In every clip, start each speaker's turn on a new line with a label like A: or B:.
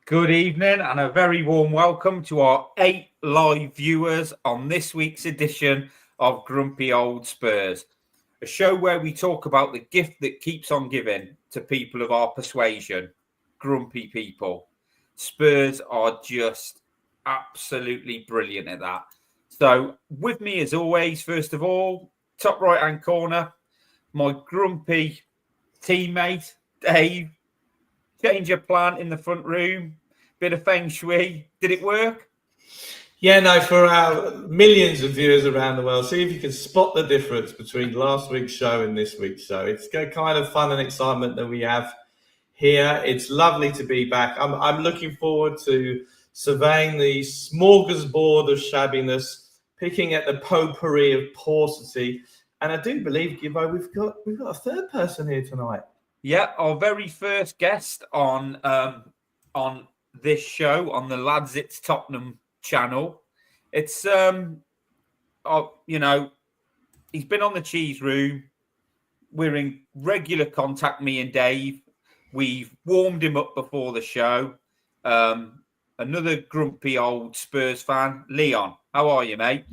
A: Good evening and a very warm welcome to our 8 live viewers on this week's edition of Grumpy Old Spurs, a show where we talk about the gift that keeps on giving to people of our persuasion, grumpy people. Spurs are just absolutely brilliant at that. So with me as always, first of all, top right-hand corner, my grumpy teammate, Dave. Change of plant in the front room, bit of feng shui. Did it work?
B: Yeah, no, for our millions of viewers around the world, see if you can spot the difference between last week's show and this week's show. It's kind of fun and excitement that we have here. It's lovely to be back. I'm looking forward to surveying the smorgasbord of shabbiness, picking at the potpourri of paucity. And I do believe, Gibbo, we've got a third person here tonight.
A: Yeah, our very first guest on this show on the Lads It's Tottenham channel. It's he's been on the cheese room. We're in regular contact, me and Dave. We've warmed him up before the show. Another grumpy old Spurs fan, Leon. How are you, mate?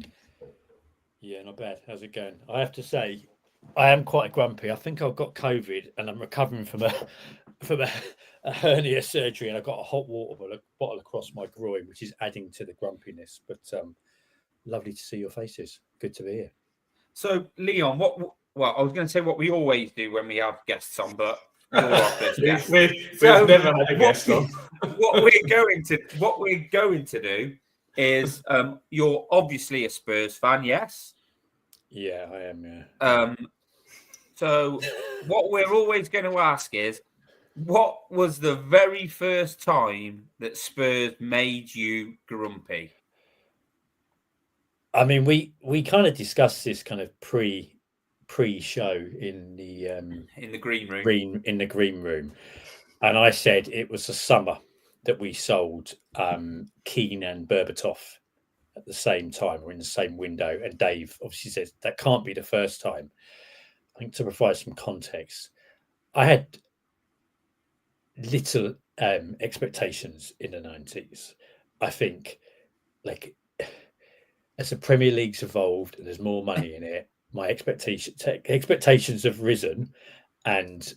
C: Yeah, not bad. How's it going? I have to say, I am quite grumpy. I think I've got COVID and I'm recovering from a hernia surgery, and I've got a hot water bottle across my groin, which is adding to the grumpiness. But lovely to see your faces. Good to be here.
A: So, Leon, I was going to say what we always do when we have guests on, but you're our first guest.
B: We've never had a guest on.
A: What we're going to do is you're obviously a Spurs fan, yes?
C: Yeah, I am. Yeah.
A: So what we're always going to ask is, what was the very first time that Spurs made you grumpy?
C: I mean, we kind of discussed this kind of pre-show in the
A: green room.
C: In the green room, and I said it was the summer that we sold Keane and Berbatov at the same time, or in the same window. And Dave obviously says that can't be the first time. I think to provide some context, I had little expectations in the 90s. I think, like, as the Premier League's evolved and there's more money in it, my expectations have risen. And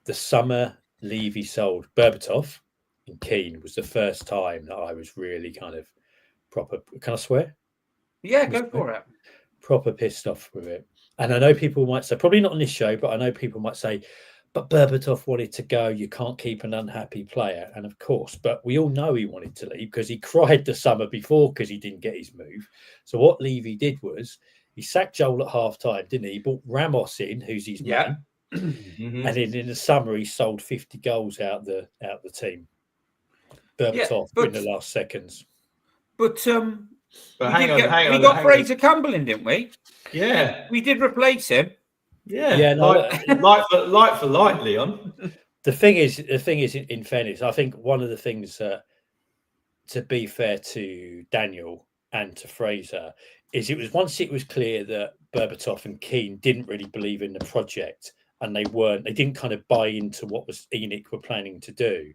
C: the summer Levy sold Berbatov and Keane was the first time that I was really kind of proper. Can I swear?
A: Yeah, go for it.
C: Proper pissed off with it. And I know people might say, probably not on this show, but I know people might say, but Berbatov wanted to go. You can't keep an unhappy player. And of course, but we all know he wanted to leave because he cried the summer before because he didn't get his move. So what Levy did was he sacked Joel at half time, didn't he? He brought Ramos in, who's his man. Mm-hmm. And in the summer, he sold 50 goals out the team. Berbatov in the last seconds.
A: But
B: hang on.
A: We got Fraser Campbell in, didn't we?
B: Yeah.
A: We did replace him.
B: Yeah. Like for light, Leon.
C: The thing is, in fairness, I think one of the things to be fair to Daniel and to Fraser is once it was clear that Berbatov and Keane didn't really believe in the project and they didn't kind of buy into what ENIC were planning to do.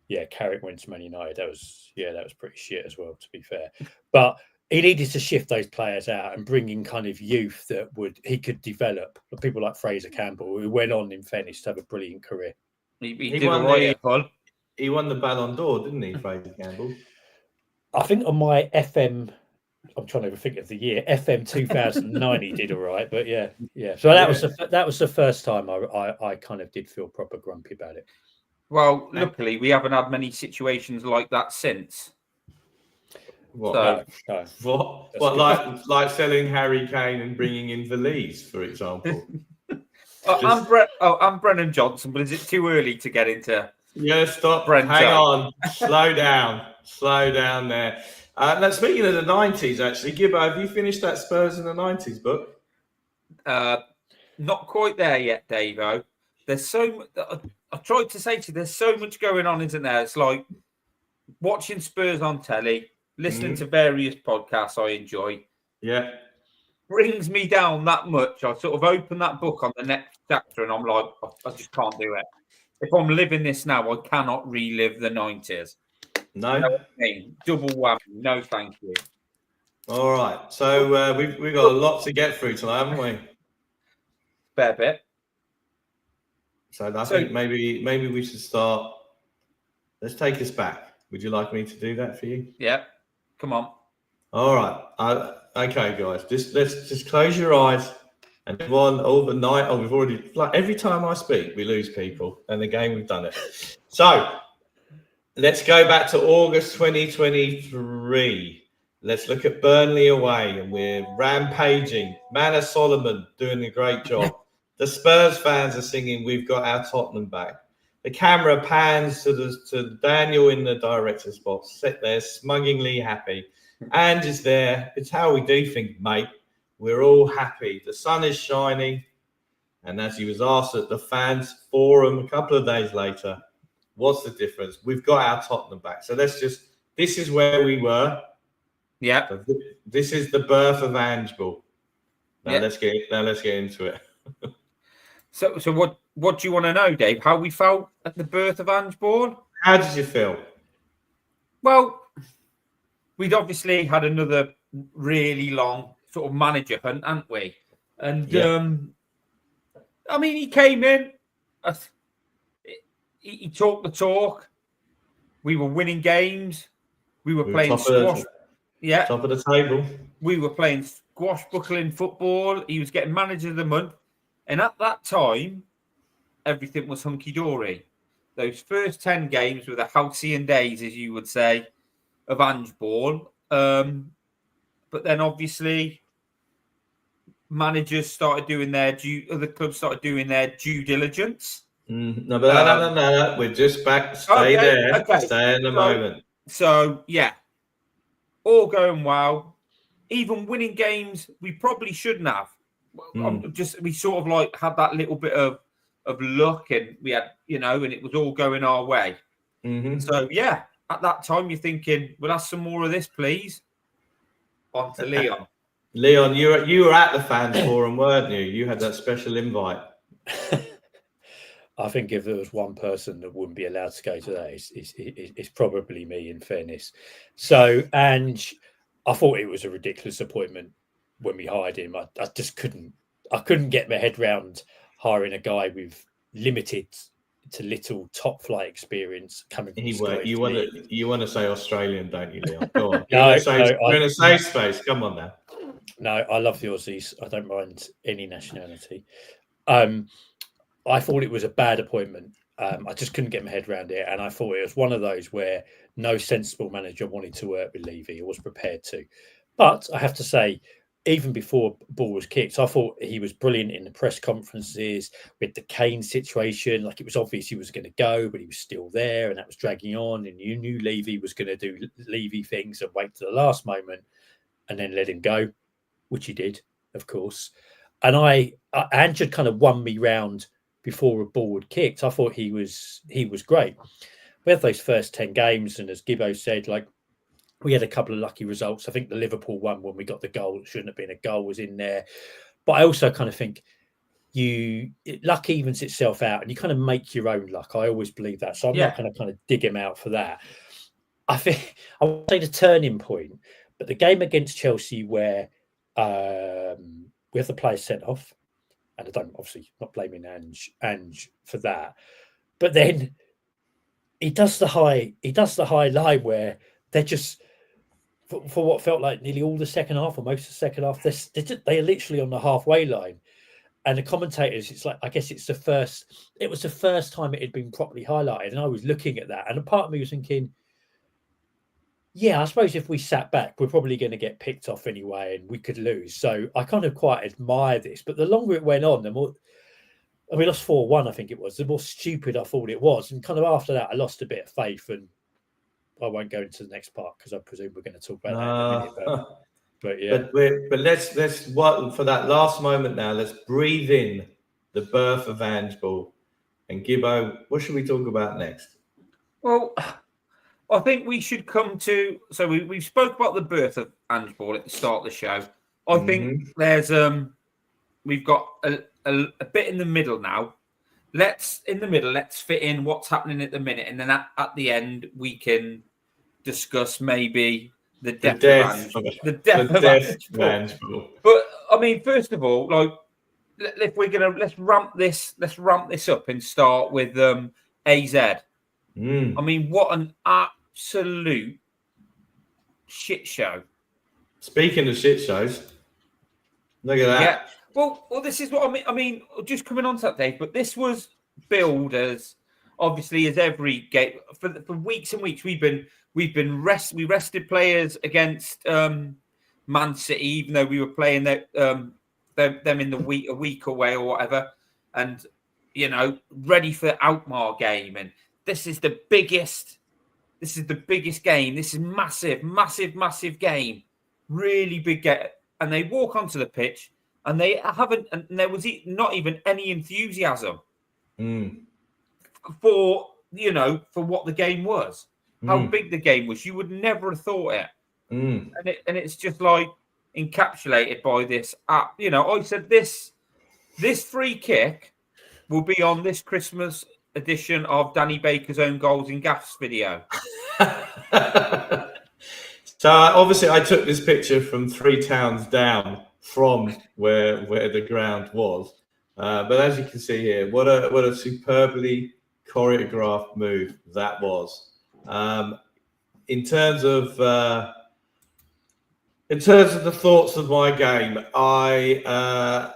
C: Yeah, Carrick went to Man United. That was pretty shit as well, to be fair. But he needed to shift those players out and bring in kind of youth that he could develop. People like Fraser Campbell, who went on, in fairness, to have a brilliant career.
A: He won
B: he won the Ballon d'Or, didn't he, Fraser Campbell?
C: I think on my FM, I'm trying to think of the year, FM 2009, he did all right. But yeah. So that was the first time I kind of did feel proper grumpy about it.
A: Well, luckily, we haven't had many situations like that since.
B: What? Like selling Harry Kane and bringing in Valise, for example.
A: I'm Brennan Johnson, but is it too early to get into?
B: Yeah, stop. Hang on. Slow down there. Now, speaking of the 90s, actually, Gibbo, have you finished that Spurs in the 90s book?
A: Not quite there yet, Davo. There's so I tried to say to you, there's so much going on, isn't there? It's like watching Spurs on telly, listening to various podcasts I enjoy.
B: Yeah.
A: Brings me down that much. I sort of open that book on the next chapter and I'm like, I just can't do it. if I'm living this now, I cannot relive the 90s.
B: No?
A: You know what I mean? Double whammy. No, thank you.
B: All right. So we've got a lot to get through tonight, haven't we?
A: Fair bit.
B: So I think maybe we should start. Let's take us back. Would you like me to do that for you?
A: Yeah. Come on.
B: All right. Okay, guys. Let's just close your eyes. And everyone overnight. Oh, we've already, like, every time I speak, we lose people. And again, we've done it. So let's go back to August 2023. Let's look at Burnley away, and we're rampaging. Manor Solomon doing a great job. The Spurs fans are singing, "We've got our Tottenham back." The camera pans to Daniel in the director's box, sit there smugglingly happy. Ange is there. It's how we do things, mate. We're all happy. The sun is shining. And as he was asked at the fans forum a couple of days later, what's the difference? We've got our Tottenham back. So this is where we were.
A: Yeah.
B: So this is the birth of Ange Ball. Now
A: Yeah.
B: let's get into it.
A: So what do you want to know, Dave? How we felt at the birth of Ange Ball?
B: How did you feel?
A: Well, we'd obviously had another really long sort of manager hunt, hadn't we? And I mean, he came in. He talked the talk. We were winning games. We were playing squash.
B: Top of the table.
A: We were playing squashbuckling football. He was getting manager of the month. And at that time, everything was hunky-dory. Those first 10 games were the halcyon days, as you would say, of Ange Ball. But then, obviously, managers started doing other clubs started doing their due diligence.
B: No. We're just back. Stay there. Okay. Stay in the moment.
A: So, yeah, all going well. Even winning games we probably shouldn't have. We sort of like had that little bit of luck, and we had, and it was all going our way.
B: Mm-hmm.
A: So yeah, at that time you're thinking, we'll have some more of this, please. On to Leon.
B: Leon, you were at the fans forum, weren't you? You had that special invite.
C: I think if there was one person that wouldn't be allowed to go to that, it's probably me, in fairness. So, Ange, I thought it was a ridiculous appointment when we hired him. I just couldn't get my head round hiring a guy with limited to little top flight experience coming from Sky.
B: You want to say Australian, don't you, Leon? Go on.
C: You're
B: in a safe space. Come on now.
C: No, I love the Aussies. I don't mind any nationality. I thought it was a bad appointment. I just couldn't get my head around it, and I thought it was one of those where no sensible manager wanted to work with Levy or was prepared to. But I have to say, even before Ball was kicked, I thought he was brilliant in the press conferences with the Kane situation. Like, it was obvious he was going to go, but he was still there, and that was dragging on. And you knew Levy was going to do Levy things and wait to the last moment and then let him go, which he did, of course. And Ange had kind of won me round before a Ball had kicked. I thought he was great. We had those first 10 games, and as Gibbo said, like, we had a couple of lucky results. I think the Liverpool one, when we got the goal, it shouldn't have been a goal, was in there. But I also kind of think luck evens itself out, and you kind of make your own luck. I always believe that. So I'm not going to kind of dig him out for that. I think I would say the turning point, but the game against Chelsea where we have the players sent off, and I don't, obviously not blaming Ange for that, but then he does the high line where they're just, for what felt like nearly all the second half or most of the second half, they're literally on the halfway line. And the commentators, it's like, I guess it was the first time it had been properly highlighted. And I was looking at that, and a part of me was thinking, yeah, I suppose if we sat back, we're probably going to get picked off anyway, and we could lose. So I kind of quite admire this. But the longer it went on, the more, and we lost 4-1, I think it was, the more stupid I thought it was. And kind of after that, I lost a bit of faith, and I won't go into the next part because I presume we're going to talk about that in a minute. But yeah.
B: But let's what for that last moment now. Let's breathe in the birth of Ange Ball. And Gibbo, what should we talk about next?
A: Well, I think we should come to. So we spoke about the birth of Ange Ball at the start of the show. I think there's we've got a bit in the middle now. let's fit in what's happening at the minute, and then at the end we can discuss maybe the depth of Ange Ball. But I mean, first of all, like, if we're gonna let's ramp this up and start with AZ. I mean, what an absolute shit show.
B: Speaking of shit shows, look at that.
A: Yeah. Well, this is what I mean. I mean, just coming on to that, Dave. But this was billed as obviously as every game for weeks and weeks. We rested players against Man City, even though we were playing them in the week a week away or whatever, and ready for the Alkmaar game. And this is the biggest game. This is massive game, really big game. And they walk onto the pitch, and they haven't. And there was not even any enthusiasm for what the game was, how big the game was. You would never have thought it. And it's just like encapsulated by this. I said this free kick will be on this Christmas edition of Danny Baker's own goals in gaffs video.
B: So obviously I took this picture from 3 towns down from where the ground was. But as you can see here, what a superbly choreographed move that was. In terms of the thoughts of my game, I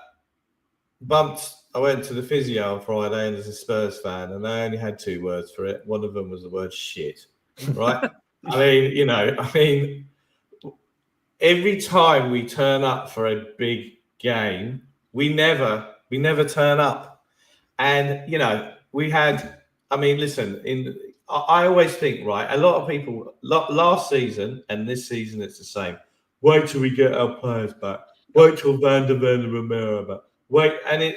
B: went to the physio on Friday, and as a Spurs fan, and I only had 2 words for it. One of them was the word shit, right? I mean, every time we turn up for a big game, we never turn up. And, we had, listen, I always think, right, a lot of people, last season and this season, it's the same. Wait till we get our players back. Wait till Van der Ven and Romero back.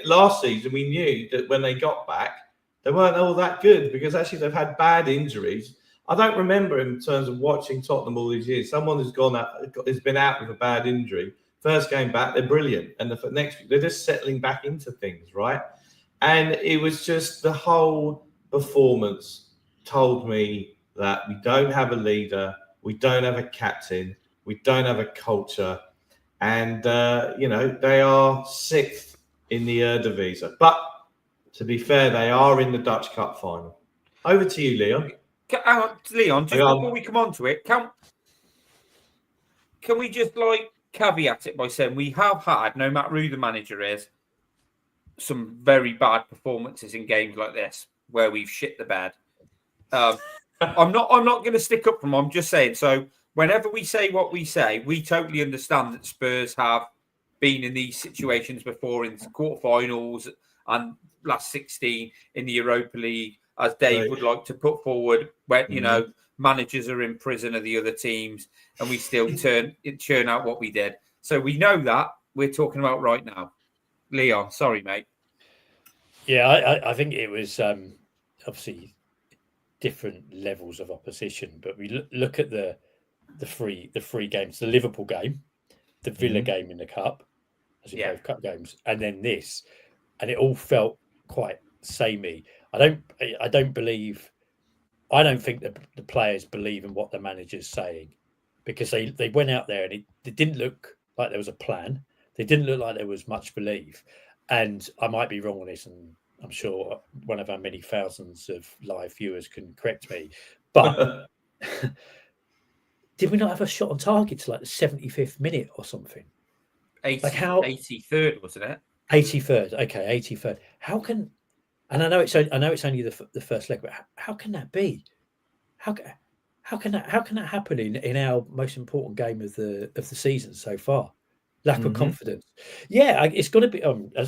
B: Last season, we knew that when they got back, they weren't all that good because actually they've had bad injuries. I don't remember in terms of watching Tottenham all these years. Someone has been out with a bad injury. First game back, they're brilliant. And the next week, they're just settling back into things, right? And it was just the whole performance told me that we don't have a leader. We don't have a captain. We don't have a culture. And, they are 6th in the Eredivisie. But to be fair, they are in the Dutch Cup final. Over to you, Leon.
A: Leon, just before we come on to it, can we just caveat it by saying we have had, no matter who the manager is, some very bad performances in games like this where we've shit the bed. I'm not going to stick up for them. I'm just saying. So whenever we say what we say, we totally understand that Spurs have been in these situations before in quarterfinals and last 16 in the Europa League, as Dave would like to put forward, where managers are in prison of the other teams, and we still churn out what we did. So we know that we're talking about right now. Leon, sorry, mate.
C: Yeah, I think it was obviously different levels of opposition, but we look at the three games: the Liverpool game, the Villa game in the cup, as in both cup games, and then this, and it all felt quite samey. I don't think the players believe in what the manager's saying, because they went out there and it didn't look like there was a plan. They didn't look like there was much belief. And I might be wrong on this, and I'm sure one of our many thousands of live viewers can correct me. But did we not have a shot on target to the 75th minute or something?
B: 83rd,
A: wasn't it?
C: 83rd. Okay, 83rd. How can? And I know it's only the first leg, but how can that be? How can that happen in our most important game of the season so far? Lack of confidence. Yeah, it's got to be.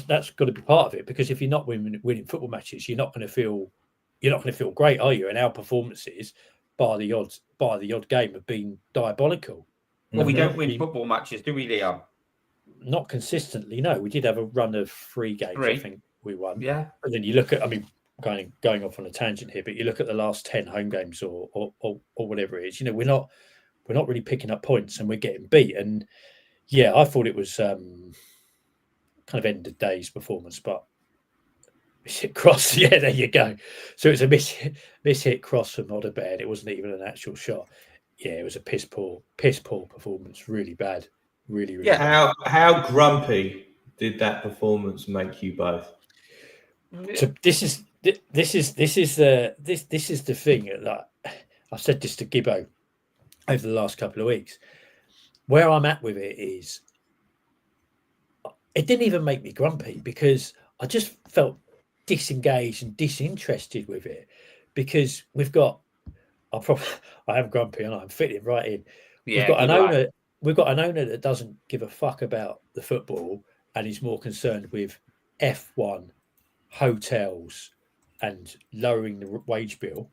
C: That's got to be part of it, because if you're not winning football matches, you're not going to feel great, are you? And our performances, bar the odd game, have been diabolical.
A: Well, we don't win football matches, do we, Leon?
C: Not consistently. No, we did have a run of 3 games. I think we won.
A: Yeah.
C: And then you look at, going off on a tangent here, but you look at the last 10 home games or whatever it is. We're not really picking up points, and we're getting beat. And yeah, I thought it was kind of end of days performance, but Miss-hit cross. Yeah, there you go. So it's a miss-hit cross from Odebear. It wasn't even an actual shot. Yeah, it was a piss poor performance. Really bad. Really bad.
B: How grumpy did that performance make you both?
C: So this is the thing that I've said this to Gibbo over the last couple of weeks. Where I'm at with it is, it didn't even make me grumpy because I just felt disengaged and disinterested with it, because we've got I am grumpy and I'm fitting right in. We've got an owner. We've got an owner that doesn't give a fuck about the football and is more concerned with F1, hotels, and lowering the wage bill.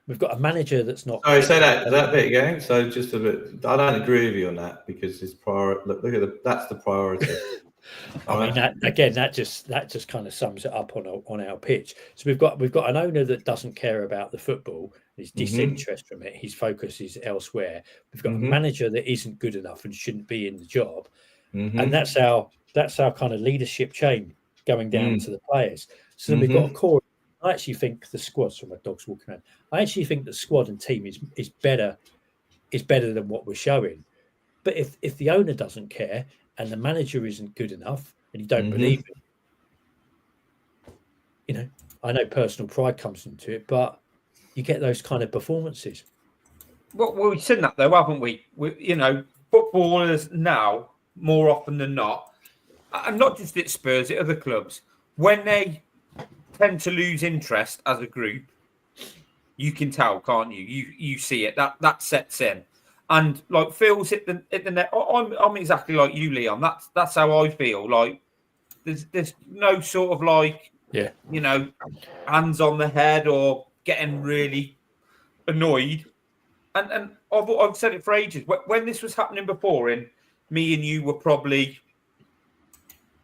C: We've got a manager that's not.
B: Sorry, say that bit again. So just a bit. I don't agree with you on that because it's look at that's the priority.
C: I mean, that just kind of sums it up on our pitch. So we've got an owner that doesn't care about the football. He's disinterested from it. His focus is elsewhere. We've got a manager that isn't good enough and shouldn't be in the job, and that's our kind of leadership chain going down to the players. So then we've got a core. I actually think the squad. So my dog's walking around. I actually think the squad and team is better than what we're showing. But if the owner doesn't care and the manager isn't good enough and you don't believe it, I know personal pride comes into it, but you get those kind of performances.
A: Well, we've seen that though, haven't we? Footballers now, more often than not, and not just at Spurs, at other clubs, when they tend to lose interest as a group, you can tell, can't you? You see it. That sets in. And like Phil's hit the net. I'm exactly like you, Leon. That's how I feel. Like there's no sort of like hands on the head or getting really annoyed. And I've said it for ages. When this was happening before, and me and you were probably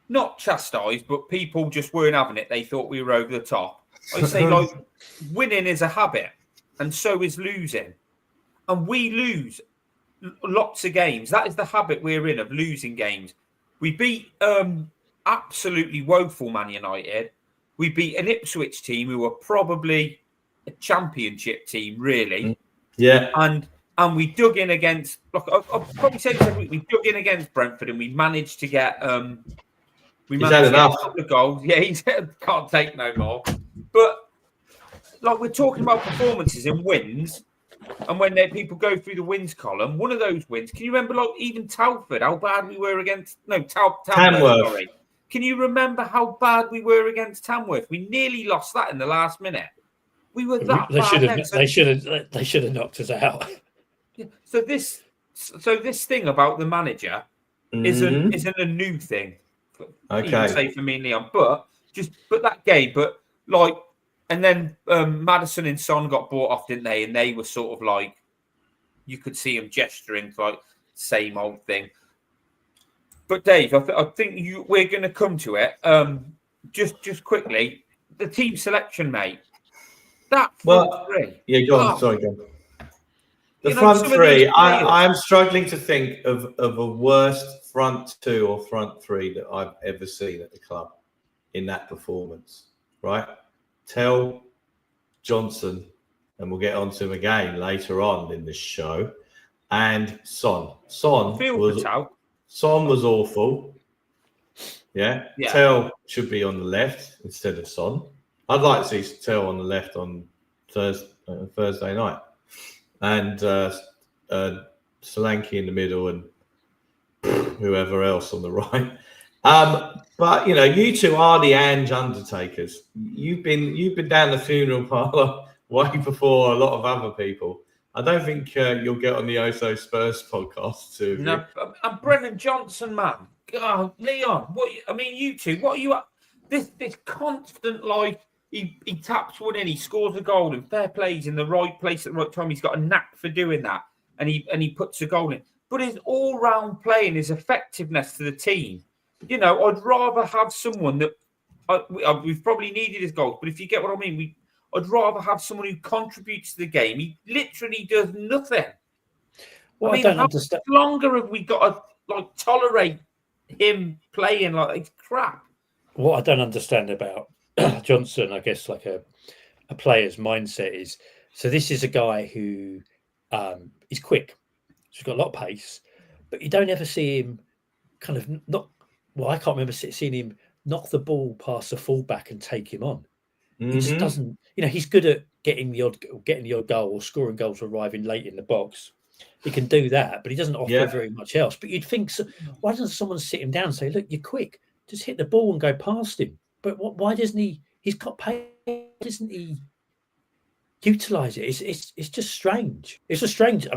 A: not chastised, but people just weren't having it. They thought we were over the top. I say like winning is a habit, and so is losing. And we lose lots of games. That is the habit we're in, of losing games. We beat absolutely woeful Man United. We beat an Ipswich team who were probably a championship team, really.
B: Yeah.
A: And we dug in against. Look, I'll probably say we dug in against Brentford, and we managed to get. We managed to get a couple of goals. Yeah, he can't take no more. But like we're talking about performances and wins. And when people go through the wins column, one of those wins, can you remember, like, even Telford, how bad we were against... No, Tamworth, sorry. Can you remember how bad we were against Tamworth? We nearly lost that in the last minute. We were that bad.
C: They should have knocked us out.
A: Yeah, so this thing about the manager isn't a new thing. Even say for me and Leon. But that game, like... And then Maddison and Son got bought off, didn't they? And they were sort of like, you could see him gesturing to like same old thing. But Dave, I think we're going to come to it. Just quickly, the team selection, mate. That front three.
B: Yeah, go on. Sorry, go on. The front three. I'm struggling to think of a worst front two or front three that I've ever seen at the club in that performance. Right. Tell Johnson, and we'll get on to him again later on in this show, and Son. Son was awful. Yeah. Tell should be on the left instead of Son. I'd like to see Tell on the left on Thursday night, and Solanke in the middle, and whoever else on the right. But you two are the Ange undertakers. You've been down the funeral parlour way before a lot of other people. I don't think you'll get on the Oso Spurs podcast too.
A: No, I'm Brennan Johnson, man. Oh, Leon, you two, what are you up? This constant, like, he taps one in, he scores a goal, and fair play, he's in the right place at the right time. He's got a knack for doing that, and he puts a goal in. But his all-round play and his effectiveness to the team. I'd rather have someone that we've probably needed his goals, but if you get what I mean, I'd rather have someone who contributes to the game. He literally does nothing.
C: Well, I don't understand.
A: How longer have we got to tolerate him playing like it's crap?
C: What I don't understand about Johnson, I guess, like a player's mindset is. So this is a guy who is quick. He's got a lot of pace, but you don't ever see him kind of not. Well, I can't remember seeing him knock the ball past the fullback and take him on. He just doesn't. He's good at getting the odd goal or scoring goals arriving late in the box. He can do that, but he doesn't offer very much else. But you'd think, why doesn't someone sit him down and say, "Look, you're quick. Just hit the ball and go past him." But why doesn't he? He's got pace. Doesn't he utilize it? It's just strange. It's a strange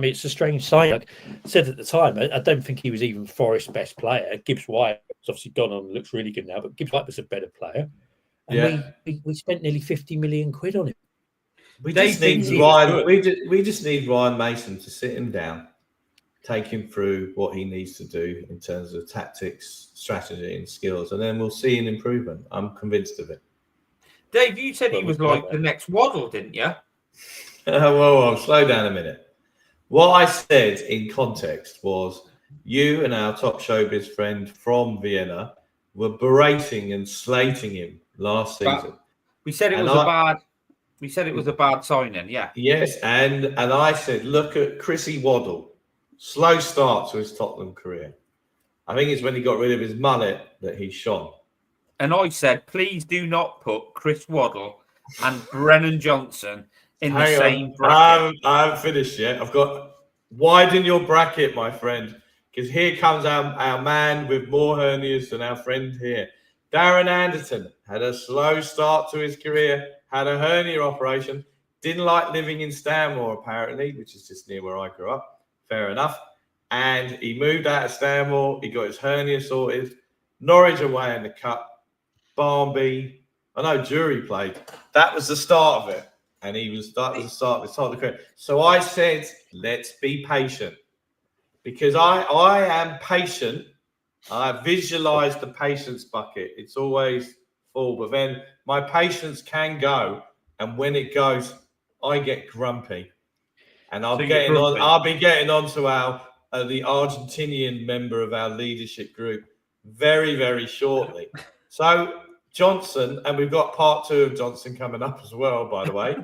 C: sign. Like I said at the time, I don't think he was even Forest's best player. Gibbs White has obviously gone on and looks really good now, but Gibbs White was a better player. And we spent nearly 50 million quid on it.
B: We just need Ryan. We just need Ryan Mason to sit him down, take him through what he needs to do in terms of tactics, strategy, and skills, and then we'll see an improvement. I'm convinced of it.
A: Dave, you said he was like the next Waddle, didn't you?
B: Whoa, slow down a minute. What I said in context was you and our top showbiz friend from Vienna were berating and slating him last season.
A: We said it was a bad signing, yeah.
B: Yes, and I said, look at Chrissy Waddle. Slow start to his Tottenham career. I think it's when he got rid of his mullet that he shone.
A: And I said, please do not put Chris Waddle and Brennan Johnson in the same bracket.
B: I haven't finished yet. I've got widen your bracket, my friend, because here comes our man with more hernias than our friend here. Darren Anderton had a slow start to his career, had a hernia operation, didn't like living in Stanmore, apparently, which is just near where I grew up. Fair enough. And he moved out of Stanmore. He got his hernia sorted. Norwich away in the cup. Barnby. I know Jury played. That was the start of it. And that was the start of his Tottenham career. So I said, let's be patient. Because I am patient. I visualize the patience bucket. It's always full. But then my patience can go. And when it goes, I get grumpy. And I'll be getting on to the Argentinian member of our leadership group very, very shortly. So Johnson, and we've got part 2 of Johnson coming up as well, by the way.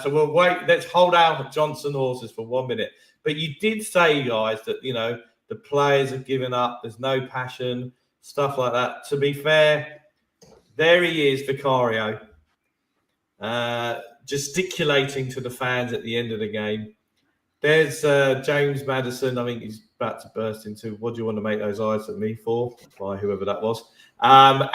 B: So we'll wait. Let's hold out Johnson horses for 1 minute. But you did say, guys, that, the players have given up. There's no passion, stuff like that. To be fair, there he is, Vicario, gesticulating to the fans at the end of the game. There's James Maddison. I think he's about to burst into, what do you want to make those eyes at me for? By whoever that was. And,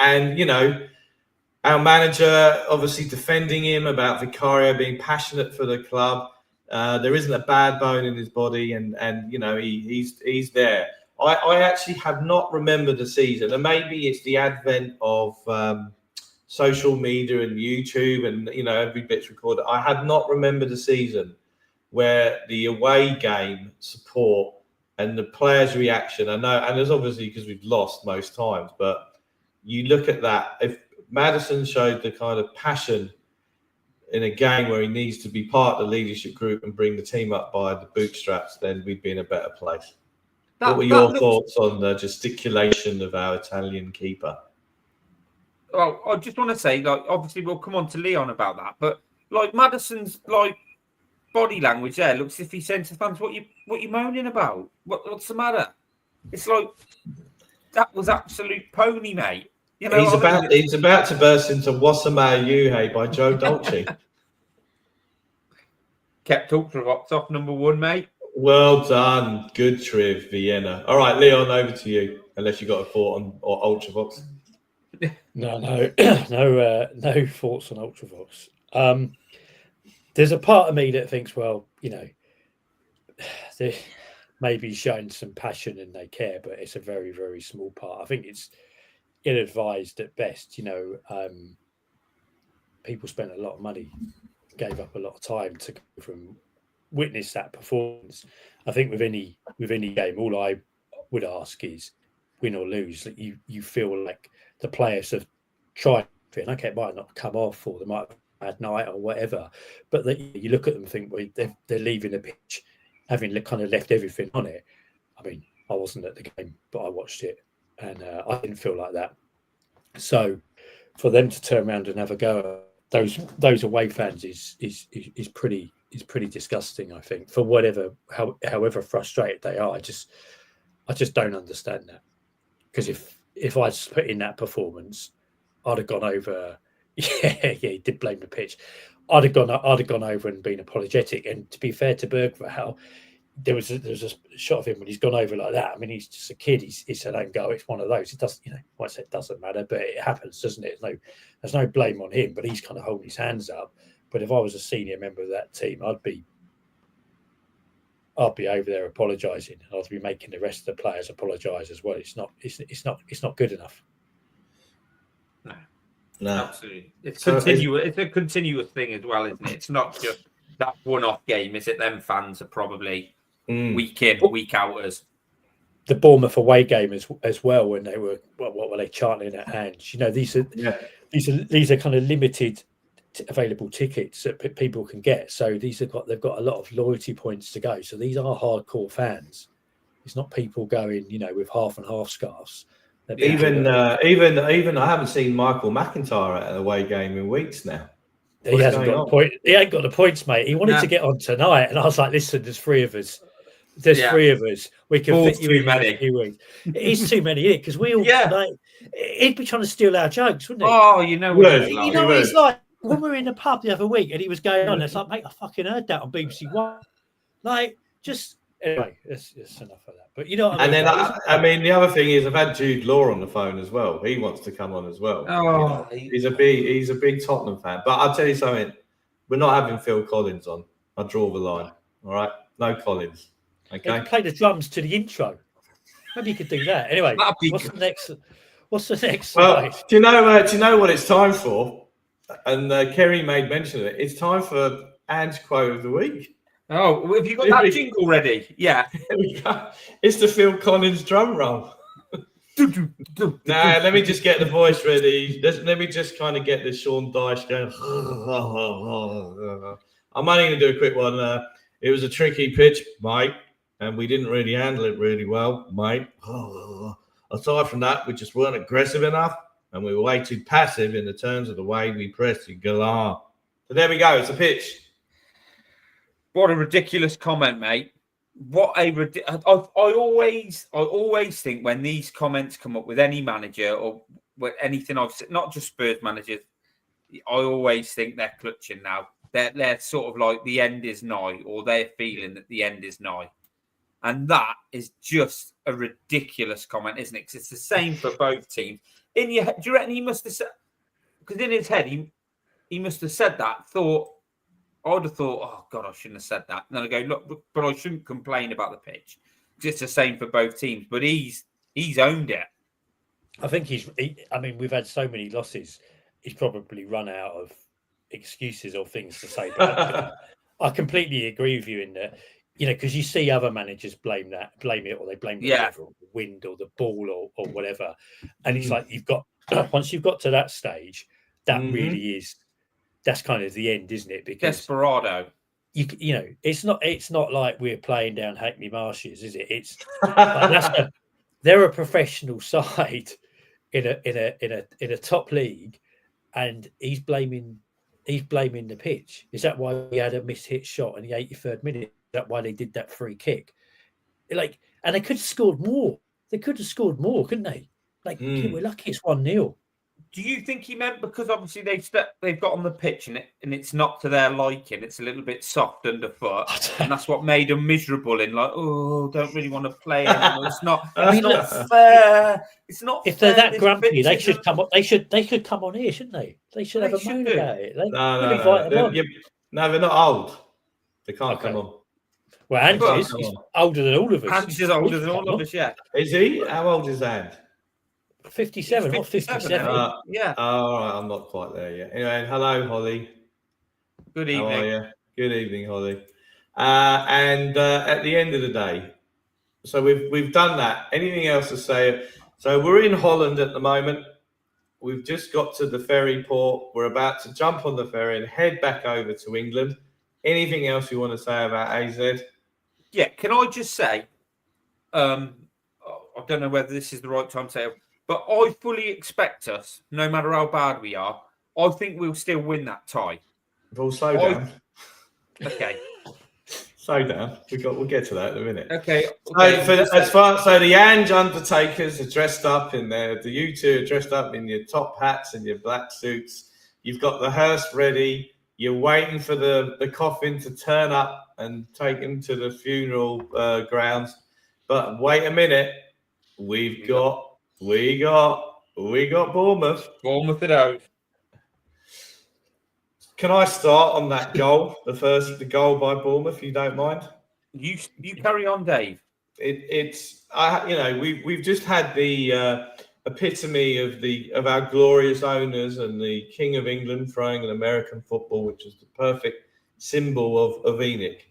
B: our manager obviously defending him about Vicario being passionate for the club. There isn't a bad bone in his body, and he's there. I actually have not remembered the season, and maybe it's the advent of social media and YouTube, and every bit's recorded. I have not remembered a season where the away game support and the players' reaction. I know, and it's obviously because we've lost most times, but you look at that. If Maddison showed the kind of passion in a game where he needs to be part of the leadership group and bring the team up by the bootstraps, then we'd be in a better place. What were your thoughts on the gesticulation of our Italian keeper?
A: Well, I just want to say, obviously we'll come on to Leon about that, but Maddison's body language there looks as if he's saying to fans, what you moaning about? What's the matter? It's like that was absolute pony, mate.
B: He's about to burst into "What's the Matter You Hey" by Joe Dolce.
A: Kept Ultravox off number 1, mate.
B: Well done, good triv, Vienna. All right, Leon, over to you. Unless you got a thought on Ultravox.
C: No thoughts on Ultravox. There's a part of me that thinks, well, they maybe showing some passion and they care, but it's a very, very small part. I think it's ill-advised at best. People spent a lot of money, gave up a lot of time to go from witness that performance. I think with any game, all I would ask is, win or lose, that you feel like the players have tried, and okay, it might not come off, or they might have a bad night or whatever, but that you look at them and think, well, they're leaving the pitch having kind of left everything on it. I mean, I wasn't at the game, but I watched it, and I didn't feel like that. So for them to turn around and have a go at those away fans is pretty disgusting. I think for however frustrated they are, I just don't understand that, because if I put in that performance, I'd have gone over. Yeah, he did blame the pitch. I'd have gone over and been apologetic. And to be fair to Bergvall, there was a shot of him when he's gone over like that. I mean, he's just a kid. It's an own goal. It's one of those. It doesn't, I say it doesn't matter, but it happens, doesn't it? There's no blame on him, but he's kind of holding his hands up. But if I was a senior member of that team, I'd be over there apologising. I'd be making the rest of the players apologise as well. It's not good enough.
A: No, absolutely. It's a continuous thing as well, isn't it? It's not just that one-off game, is it? Them fans are probably week in, week outers.
C: The Bournemouth away game as well, when they were what were they chanting at Ange? These are kind of limited available tickets that people can get. So they've got a lot of loyalty points to go. So these are hardcore fans. It's not people going, with half and half scarves.
B: Even I haven't seen Michael McIntyre at an away game in weeks now.
C: He hasn't got the point. He ain't got the points, mate. He wanted to get on tonight, and I was like, "Listen, there's three of us. Three of us. We can fit you in a few weeks. It is too many, because we all he'd be trying to steal our jokes, wouldn't he?
A: Oh,
C: what it's like when we were in the pub the other week, and he was going on. It's like, mate, I fucking heard that on BBC One. Anyway, it's enough of that. But what I mean?
B: The other thing is, I've had Jude Law on the phone as well. He wants to come on as well.
A: Oh,
B: he's a big Tottenham fan. But I'll tell you something, we're not having Phil Collins on. I draw the line. All right, no Collins. Okay.
C: Play the drums to the intro. Maybe you could do that. Anyway, what's the next slide?
B: Do you know what it's time for? And Kerry made mention of it. It's time for Ange quote of the week.
A: Oh, have you got that jingle ready? Yeah.
B: Here we go. It's the Phil Collins drum roll. Now, let me just get the voice ready. Let me just kind of get this Sean Dyche going. I'm only going to do a quick one. It was a tricky pitch, mate, and we didn't really handle it really well, mate. Aside from that, we just weren't aggressive enough, and we were way too passive in the terms of the way we pressed Galar. So there we go. It's a pitch.
A: What a ridiculous comment, mate. I always think when these comments come up with any manager or with anything I've said, not just Spurs managers, I always think they're clutching now. They're sort of like the end is nigh, or they're feeling that the end is nigh. And that is just a ridiculous comment, isn't it? Because it's the same for both teams. In your head, do you reckon he must have said, because in his head, he must have said that, I would have thought, oh, God, I shouldn't have said that. And then I go, look, but I shouldn't complain about the pitch. It's the same for both teams. But he's owned it.
C: I think we've had so many losses. He's probably run out of excuses or things to say. But I completely agree with you in that, because you see other managers blame it, or they blame the weather or the wind or the ball or whatever. And it's like once you've got to that stage, that really is. That's kind of the end, isn't it? Because
A: desperado.
C: It's not like we're playing down Hackney Marshes, is it? It's they're a professional side in a top league, and he's blaming the pitch. Is that why we had a mishit shot in the 83rd minute? Is that why they did that free kick? And they could have scored more. They could have scored more, couldn't they? We're lucky it's 1-0.
A: Do you think he meant because obviously they've got on the pitch and it's not to their liking? It's a little bit soft underfoot, and that's what made them miserable. Don't really want to play anymore. It's not fair. It's not.
C: If they're that grumpy, they should come on. They could come on here, shouldn't they? They should have a moan about it.
B: No, they're not old. They can't come on.
C: Well, Ange is older than all of us.
A: Ange is older than all of us. Yeah.
B: Is he? How old is Ange?
C: 57, not 57.
A: Yeah.
B: All right, I'm not quite there yet. Anyway, hello, Holly.
A: Good evening.
B: How are you? Good evening, Holly. And at the end of the day, so we've done that. Anything else to say? So we're in Holland at the moment. We've just got to the ferry port. We're about to jump on the ferry and head back over to England. Anything else you want to say about AZ?
A: Yeah, can I just say, I don't know whether this is the right time to say, But I fully expect us, no matter how bad we are, I think we'll still win that tie.
B: We'll slow down.
A: Okay.
B: Slow down. We'll get to that in a minute.
A: Okay.
B: So the Ange Undertakers are dressed up in you two are dressed up in your top hats and your black suits. You've got the hearse ready. You're waiting for the coffin to turn up and take him to the funeral grounds. But wait a minute, we got Bournemouth.
A: Bournemouth it out.
B: Can I start on that goal? The goal by Bournemouth, if you don't mind.
A: You carry on, Dave.
B: We've just had the epitome of our glorious owners and the King of England throwing an American football, which is the perfect symbol of Enoch.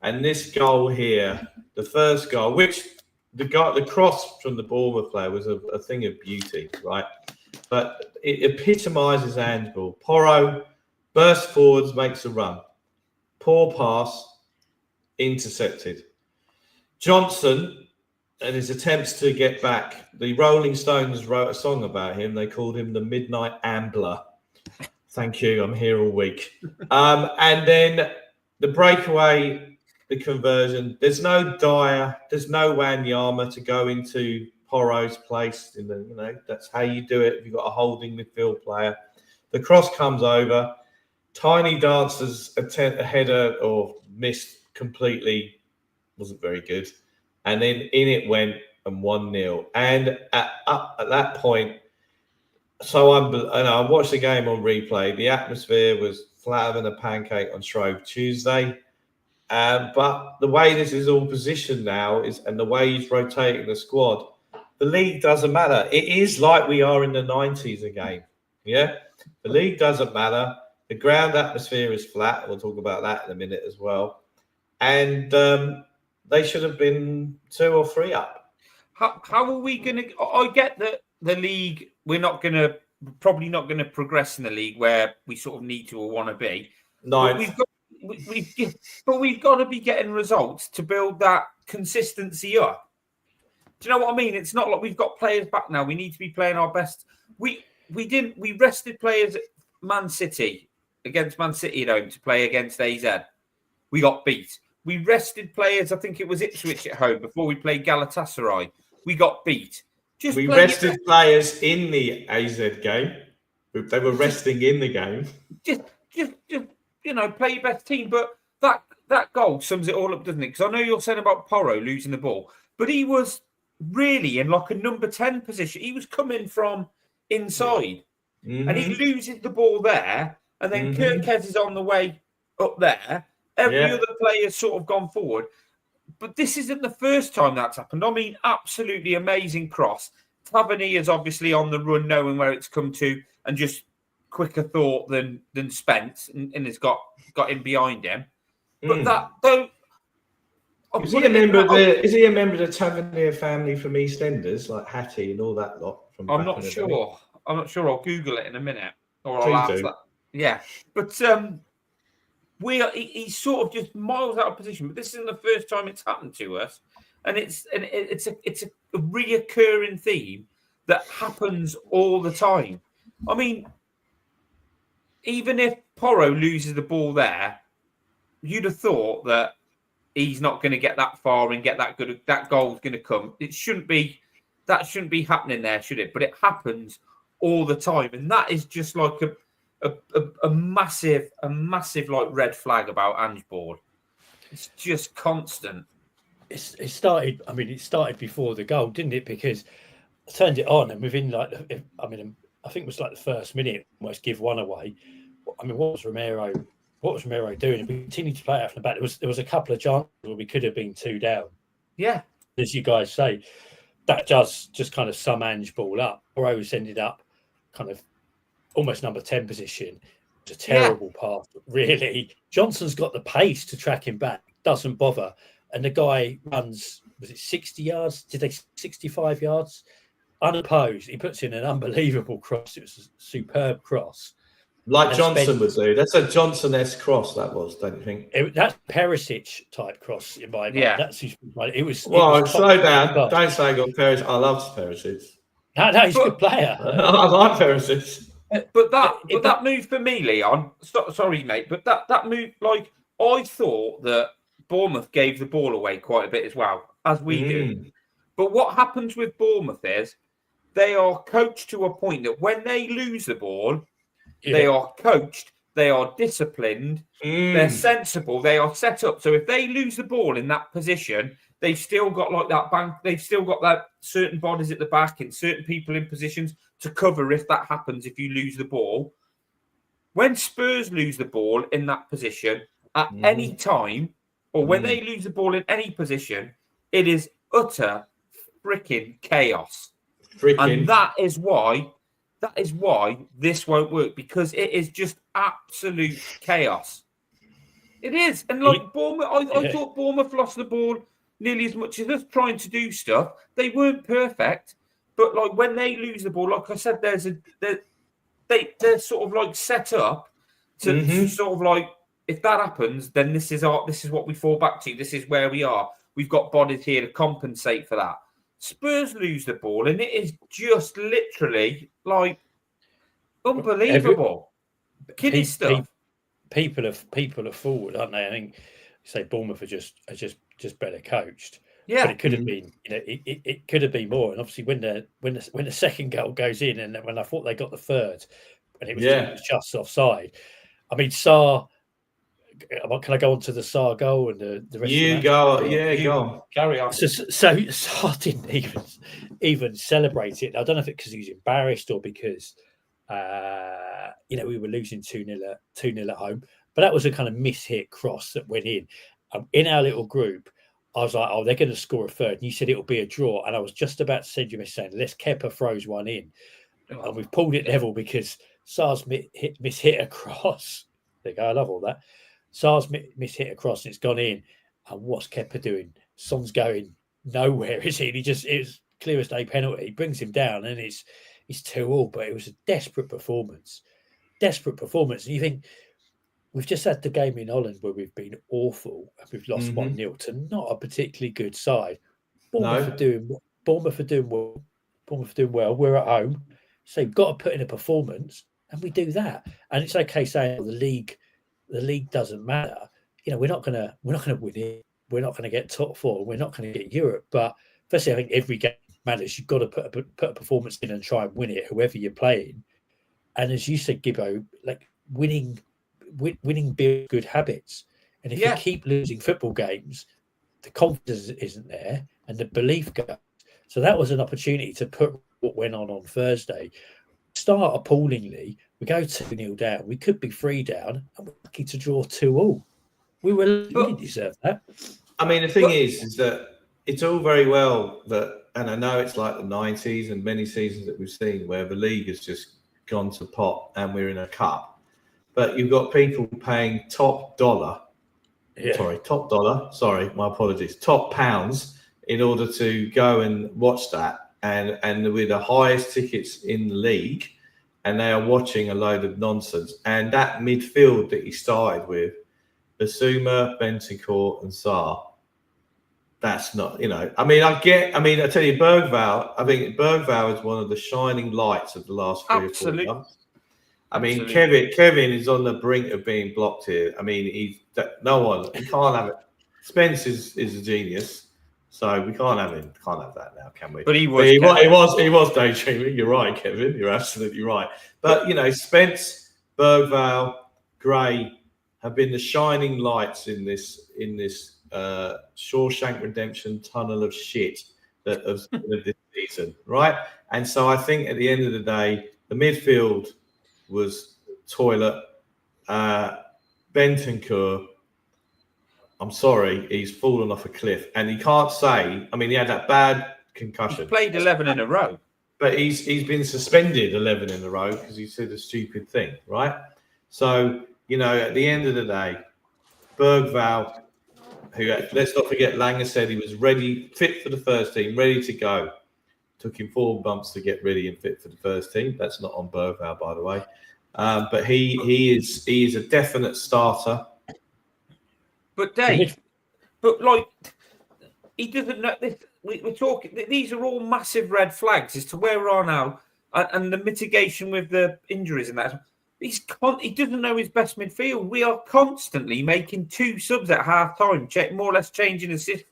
B: And this goal here, the first goal, which the cross from the Bournemouth player was a thing of beauty, right? But it epitomises Ange Ball. Porro bursts forwards, makes a run. Poor pass, intercepted. Johnson and his attempts to get back. The Rolling Stones wrote a song about him. They called him the Midnight Ambler. Thank you. I'm here all week. And then the breakaway, the conversion. There's no Dyer. There's no Wanyama to go into Porro's place. That's how you do it if you've got a holding midfield player. The cross comes over. Tiny Dancer's a header or missed completely. Wasn't very good. And then in it went and 1-0. And at that point, I watched the game on replay. The atmosphere was flatter than a pancake on Shrove Tuesday. But the way this is all positioned now and the way he's rotating the squad, the league doesn't matter. It is like we are in the 90s again. Yeah? The league doesn't matter. The ground atmosphere is flat. We'll talk about that in a minute as well. And they should have been 2 or 3 up.
A: How are we going to... I get that the league, we're probably not going to progress in the league where we sort of need to or want to be.
B: No.
A: But we've got to be getting results to build that consistency up. Do you know what I mean? It's not like we've got players back now. We need to be playing our best. We rested players at Man City against Man City at home to play against AZ. We got beat. We rested players, I think it was Ipswich at home before we played Galatasaray. We got beat.
B: We rested players in the AZ game. They were resting in the game.
A: Just play your best team. But that goal sums it all up, doesn't it? Because I know you're saying about Porro losing the ball, but he was really in like a number 10 position. He was coming from inside. Mm-hmm. And he loses the ball there, and then Kirkez is on the way up there. Every other player's sort of gone forward. But this isn't the first time that's happened. I mean, absolutely amazing cross. Tavernier is obviously on the run, knowing where it's come to, and just quicker thought than Spence, and has got him behind him. But that though,
B: is he a member of the Tavernier family from EastEnders, like Hattie and all that lot?
A: I'm not sure. I'm not sure. I'll Google it in a minute, or I'll ask that. Yeah, but he's sort of just miles out of position. But this isn't the first time it's happened to us, and it's a reoccurring theme that happens all the time. I mean, even if Porro loses the ball there, you'd have thought that he's not going to get that far and get that good. That goal's going to come. That shouldn't be happening there, should it? But it happens all the time, and that is just like a massive like red flag about Ange Ball. It's just constant.
C: It started before the goal, didn't it? Because I turned it on, and within I think it was like the first minute, almost give one away. I mean, what was Romero doing? And we continued to play out from the back. There was a couple of chances where we could have been 2 down.
A: Yeah,
C: as you guys say, that just kind of sum Ange Ball up. Rose ended up kind of almost number 10 position. It's a terrible pass, really. Johnson's got the pace to track him back, doesn't bother. And the guy runs, was it 60 yards? Did they 65 yards? Unopposed. He puts in an unbelievable cross. It was a superb cross.
B: Like and Johnson would do. That's a Johnson-esque cross, that was, don't you think?
C: That's Perisic type cross in my mind.
A: Yeah.
C: It was.
B: Well, slow down. Don't say I got Perisic. I love Perisic.
C: No, he's a good player.
B: I like Perisic.
A: But that move for me, Leon. Sorry, mate, but that move, like, I thought that Bournemouth gave the ball away quite a bit as well, as we do. But what happens with Bournemouth is they are coached to a point that when they lose the ball, they are coached, they are disciplined, they're sensible, they are set up. So if they lose the ball in that position, they've still got like that bank, they've still got that certain bodies at the back and certain people in positions to cover if that happens, if you lose the ball. When Spurs lose the ball in that position at any time, or when they lose the ball in any position, it is utter freaking chaos. And that is why this won't work, because it is just absolute chaos. It is. And like Bournemouth, I thought Bournemouth lost the ball nearly as much as us trying to do stuff. They weren't perfect, but like when they lose the ball, like I said, they're sort of like set up to sort of like, if that happens, then this is what we fall back to. This is where we are. We've got bodies here to compensate for that. Spurs lose the ball, and it is just literally like unbelievable. Kiddie stuff.
C: People are forward, aren't they? I think say Bournemouth are just better coached.
A: Yeah,
C: but it could have been, it could have been more. And obviously, when the second goal goes in, and when I thought they got the third, and it was just offside. I mean, Sarr. Can I go on to the Sarr goal and the rest?
B: You go, go on.
A: Carry on.
C: So Sarr didn't even celebrate it. I don't know if it's because he was embarrassed or because we were losing 2-0 at home. But that was a kind of mishit cross that went in. In our little group, I was like, oh, they're going to score a third. And you said it will be a draw. And I was just about to send you a message saying, let's Kepa throws one in. And we've pulled it level because Sarr's mishit a cross. There you go, I love all that. Sarr's mishit a cross and it's gone in. And what's Kepa doing? Son's going nowhere, is he? It was clear as day penalty. He brings him down and it's 2-2. But it was a desperate performance. And you think, we've just had the game in Holland where we've been awful and we've lost 1-0 to not a particularly good side. Bournemouth are doing well. We're at home. So you've got to put in a performance and we do that. And it's okay saying the league doesn't matter. We're not gonna win it. We're not gonna get top four. We're not gonna get Europe. But firstly, I think every game matters. You've got to put a performance in and try and win it, whoever you're playing. And as you said, Gibbo, like winning builds good habits. And if you keep losing football games, the confidence isn't there and the belief goes. So that was an opportunity to put what went on Thursday. Start appallingly. We go 2-0 down. We could be 3 down, and we're lucky to draw 2-2. We didn't deserve that.
B: I mean, the thing is that it's all very well that, and I know it's like the 90s and many seasons that we've seen where the league has just gone to pot and we're in a cup. But you've got people paying top dollar. Sorry, my apologies. Top pounds in order to go and watch that, and with the highest tickets in the league, and they are watching a load of nonsense. And that midfield that he started with, Basuma, Bentancur, and Sarr, that's not, I tell you, Bergvall, I think Bergvall is one of the shining lights of the last 3 or 4 months. I mean, Kevin is on the brink of being blocked here. I mean, he can't have it. Spence is a genius, so we can't have him. Can't have that now, can we?
A: But he was
B: daydreaming. You're right, Kevin. You're absolutely right. But Spence, Bergvall, Gray have been the shining lights in this Shawshank Redemption tunnel of shit that of this season, right? And so I think at the end of the day, the midfield was toilet. Bentancur, I'm sorry, he's fallen off a cliff, and he can't say. I mean, he had that bad concussion.
A: He's played 11 in a row,
B: but he's been suspended 11 in a row because he said a stupid thing, right? So at the end of the day, Bergvall, who, let's not forget, Langer said he was ready, fit for the first team, ready to go. Took him 4 months to get ready and fit for the first team. That's not on Bergvall, by the way. But he is a definite starter.
A: But Dave, but like he doesn't know this. We're talking. These are all massive red flags as to where we are now, and the mitigation with the injuries and that. He doesn't know his best midfield. We are constantly making 2 subs at half time, more or less changing assist,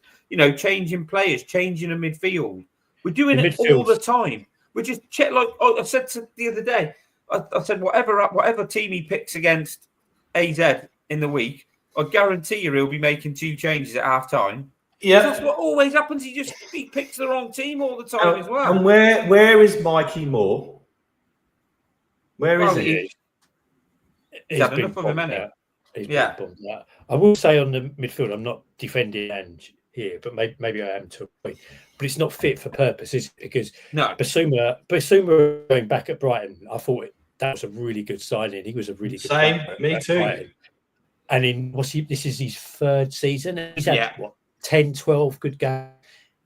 A: changing players, changing a midfield. We're doing it all the time. We just check, like I said the other day. I said whatever team he picks against AZ in the week, I guarantee you he'll be making 2 changes at half time. Yeah, that's what always happens. He picks the wrong team all the time as well.
B: And where is Mikey Moore? Where is he?
A: He's had enough of him, hasn't he?
C: Yeah. I will say on the midfield, I'm not defending Ange here, but maybe I am to a point. But it's not fit for purpose, is it? Because Basuma going back at Brighton, I thought that was a really good signing. He was a really good
B: same. Me too.
C: Brighton. And this is his 3rd season. He's had 10, 12 good games.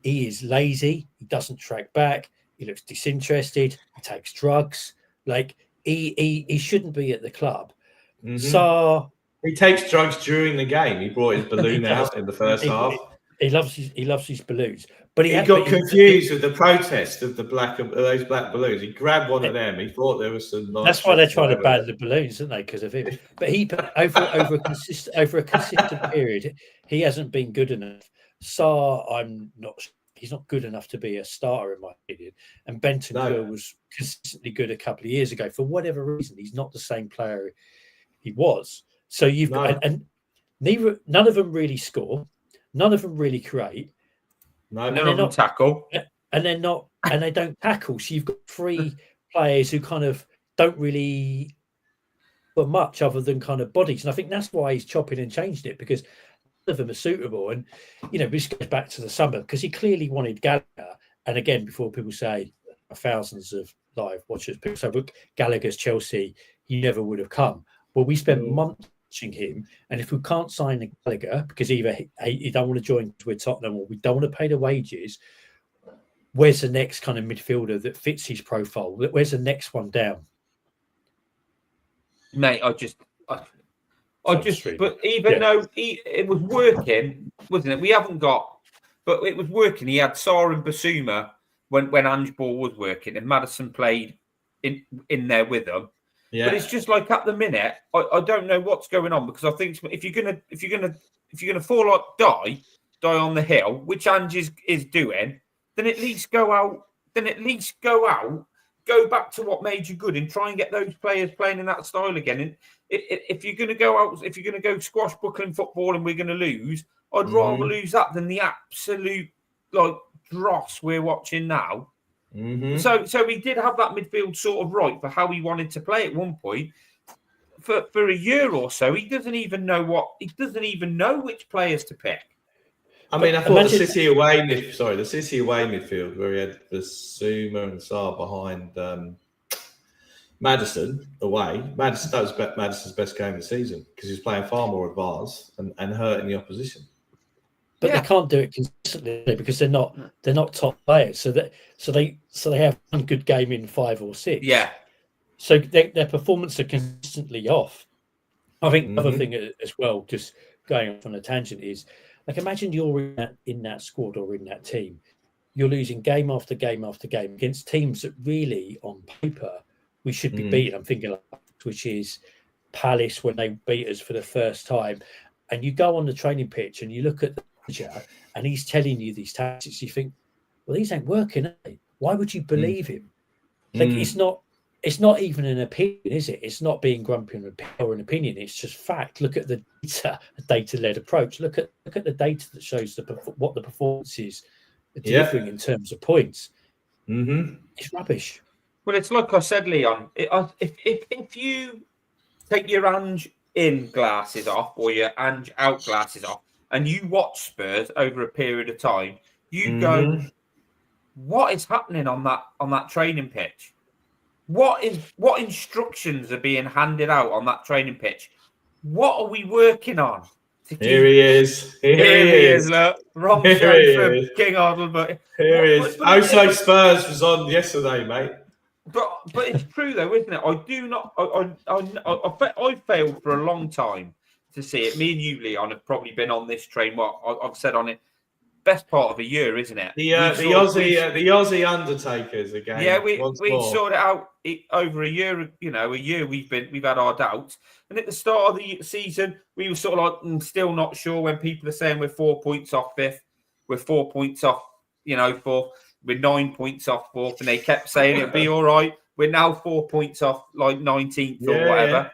C: He is lazy. He doesn't track back. He looks disinterested. He takes drugs. Like he shouldn't be at the club. So
B: he takes drugs during the game. He brought his balloon out in the first half.
C: He loves his balloons, but he
B: got confused with the protest of those black balloons. He grabbed one of them. He thought there was some.
C: That's why they're trying to ban the balloons, aren't they? Because of him. But over a consistent period, he hasn't been good enough. He's not good enough to be a starter, in my opinion. And Bentancur was consistently good a couple of years ago. For whatever reason, he's not the same player he was. So you've got, and none of them really score. None of them really create.
A: No, none of them tackle.
C: And they don't tackle. So you've got 3 players who kind of don't really put much other than kind of bodies. And I think that's why he's chopping and changed it, because none of them are suitable. And, this goes back to the summer, because he clearly wanted Gallagher. And again, before people say, thousands of live watchers, people say, look, Gallagher's Chelsea, he never would have come. Well, we spent months watching him, and if we can't sign Gallagher because either he don't want to join with Tottenham or we don't want to pay the wages, where's the next kind of midfielder that fits his profile? Where's the next one down?
A: Mate, but even though it was working, wasn't it? We haven't got, but it was working. He had Sarr and Basuma when Ange Ball was working, and Maddison played in there with them. Yeah. But it's just like at the minute, I don't know what's going on, because I think if you're gonna fall out, die on the hill, which Ange is doing, then at least go out. Go back to what made you good and try and get those players playing in that style again. And if you're going to go out, if you're going to go squashbuckling football and we're going to lose, I'd rather lose that than the absolute dross we're watching now. So he did have that midfield sort of right for how he wanted to play at one point. For a year or so, he doesn't even know which players to pick.
B: I mean, I thought the City away midfield, where he had Basuma and Sarr behind Maddison away. That was Maddison's best game of the season, because he was playing far more advanced and hurting the opposition.
C: But they can't do it consistently because they're not top players. So they have one good game in 5 or 6.
A: Yeah.
C: So their performance are consistently off. I think another thing as well, just going off on a tangent, is imagine you're in that squad or in that team. You're losing game after game after game against teams that really, on paper, we should be beating. I'm thinking which is Palace when they beat us for the first time. And you go on the training pitch and you look at the manager and he's telling you these tactics. You think, well, these ain't working, are they? Why would you believe him? It's not even an opinion, is it? It's not being grumpy or an opinion. It's just fact. Look at the data, a data-led approach. Look at the data that shows what the performances are delivering in terms of points. It's rubbish.
A: Well, it's like I said, Leon. If you take your Ange in glasses off or your Ange out glasses off, and you watch Spurs over a period of time, you go, "What is happening on that training pitch? What instructions are being handed out on that training pitch? What are we working on?"
B: Here he is. Here he is.
A: Look, wrong show for King Hoddle, but
B: here he is. Also, Spurs was on yesterday, mate.
A: But it's true though, isn't it? I do not. I failed for a long time to see it. Me and you, Leon, have probably been on this train. What I've said on it, best part of a year, isn't it?
B: The Aussie Undertakers again.
A: Yeah, we
B: more.
A: sorted it out over a year. A year we've had our doubts, and at the start of the season, we were sort of like still not sure. When people are saying we're 4 points off fifth, we're 4 points off, fourth, we're 9 points off fourth, and they kept saying it'll be all right. We're now 4 points off like 19th or whatever.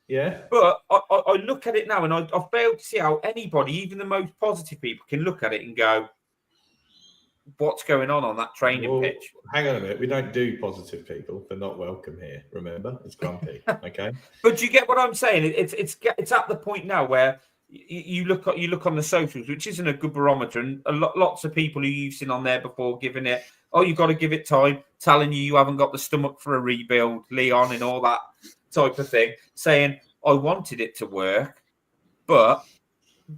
B: Yeah.
A: But I look at it now, and I fail to see how anybody, even the most positive people, can look at it and go, what's going on that training pitch?
B: Hang on a minute. We don't do positive people. They're not welcome here. Remember, it's grumpy. Okay.
A: But you get what I'm saying? It's at the point now where you look on the socials, which isn't a good barometer, and lots of people who you've seen on there before giving it, you've got to give it time, telling you haven't got the stomach for a rebuild, Leon, and all that type of thing, saying I wanted it to work, but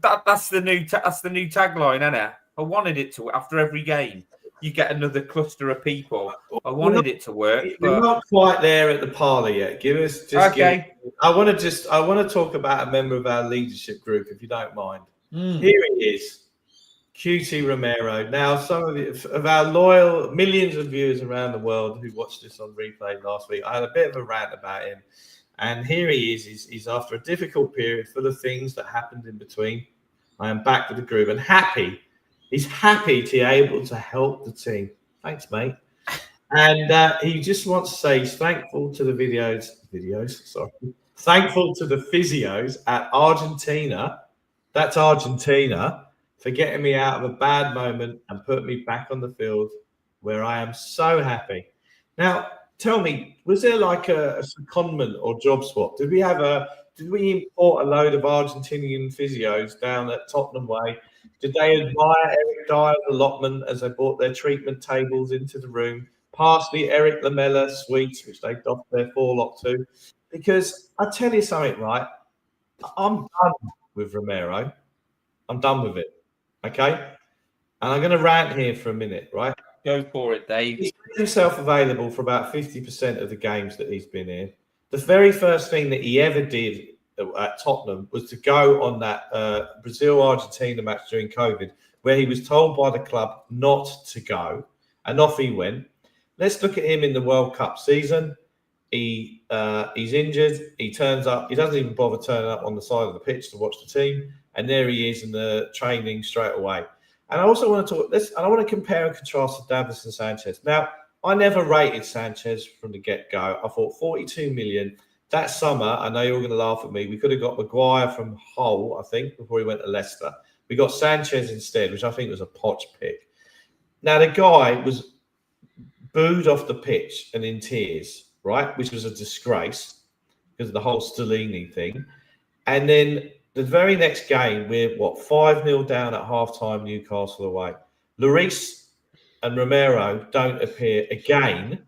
A: that's the new tagline, isn't it? I wanted it to. After every game, you get another cluster of people. I wanted it to work.
B: We're not quite there at the parlour yet. I want to talk about a member of our leadership group, if you don't mind. Here he is, QT Romero. Now, some of our loyal millions of viewers around the world who watched this on replay last week, I had a bit of a rant about him. And here he is. He's after a difficult period full of things that happened in between. I am back with the group and happy. He's happy to be able to help the team. Thanks, mate. And he just wants to say he's thankful to the thankful to the physios at Argentina. That's Argentina, for getting me out of a bad moment and put me back on the field where I am so happy. Now, tell me, was there like a secondment or job swap? Did we import a load of Argentinian physios down at Tottenham Way? Did they admire Eric Dyer's allotment as they brought their treatment tables into the room, past the Eric Lamela suites, which they doffed their forelock to? Because I tell you something, right? I'm done with Romero. I'm done with it. Okay? And I'm going to rant here for a minute, right?
A: Go for it, Dave.
B: He's made himself available for about 50% of the games that he's been in. The very first thing that he ever did at Tottenham was to go on that Brazil-Argentina match during COVID, where he was told by the club not to go, and off he went. Let's look at him in the World Cup season. He's injured. He turns up. He doesn't even bother turning up on the side of the pitch to watch the team, and there he is in the training straight away. And I also want to talk this, and I want to compare and contrast to Davis and Sanchez. Now, I never rated Sanchez from the get-go. I thought 42 million. That summer, I know you're going to laugh at me, we could have got Maguire from Hull, I think, before he went to Leicester. We got Sanchez instead, which I think was a potch pick. Now, the guy was booed off the pitch and in tears, right? Which was a disgrace because of the whole Stellini thing. And then the very next game, we're, 5-0 down at halftime, Newcastle away. Lloris and Romero don't appear again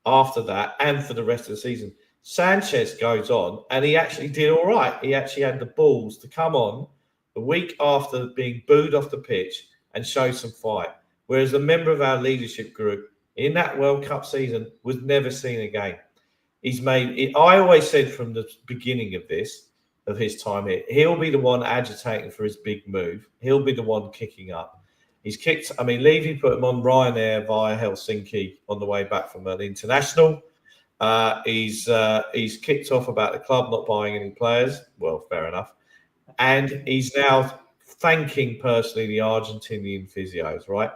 B: after that and for the rest of the season. Sanchez goes on, and he actually did all right. He actually had the balls to come on the week after being booed off the pitch and show some fight. Whereas a member of our leadership group in that World Cup season was never seen again. He's made it. I always said from the beginning of his time here, he'll be the one agitating for his big move. He'll be the one kicking up. He's kicked. I mean, Levy put him on Ryanair via Helsinki on the way back from an international. He's kicked off about the club not buying any players. Well, fair enough. And he's now thanking personally the Argentinian physios, right?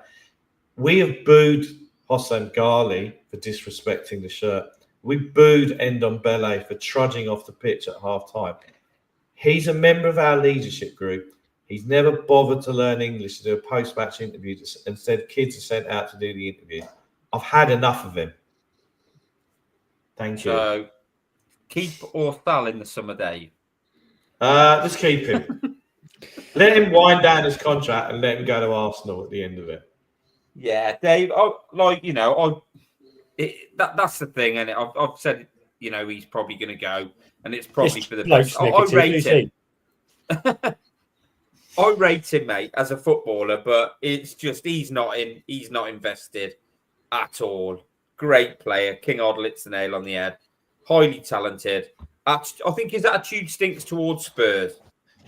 B: We have booed Hossam Ghali for disrespecting the shirt. We booed Ndombele for trudging off the pitch at half-time. He's a member of our leadership group. He's never bothered to learn English to do a post-match interview. Instead, kids are sent out to do the interview. I've had enough of him. Thank you.
A: So, keep or sell in the summer, Dave?
B: Let's keep him. Let him wind down his contract and let him go to Arsenal at the end of it.
A: Yeah, Dave. That's the thing, and I've said, he's probably going to go, and it's probably for the best. I rate him. I rate him, mate, as a footballer, but it's just he's not invested at all. Great player, King Oddle hits the nail on the head. Highly talented. I think his attitude stinks towards Spurs.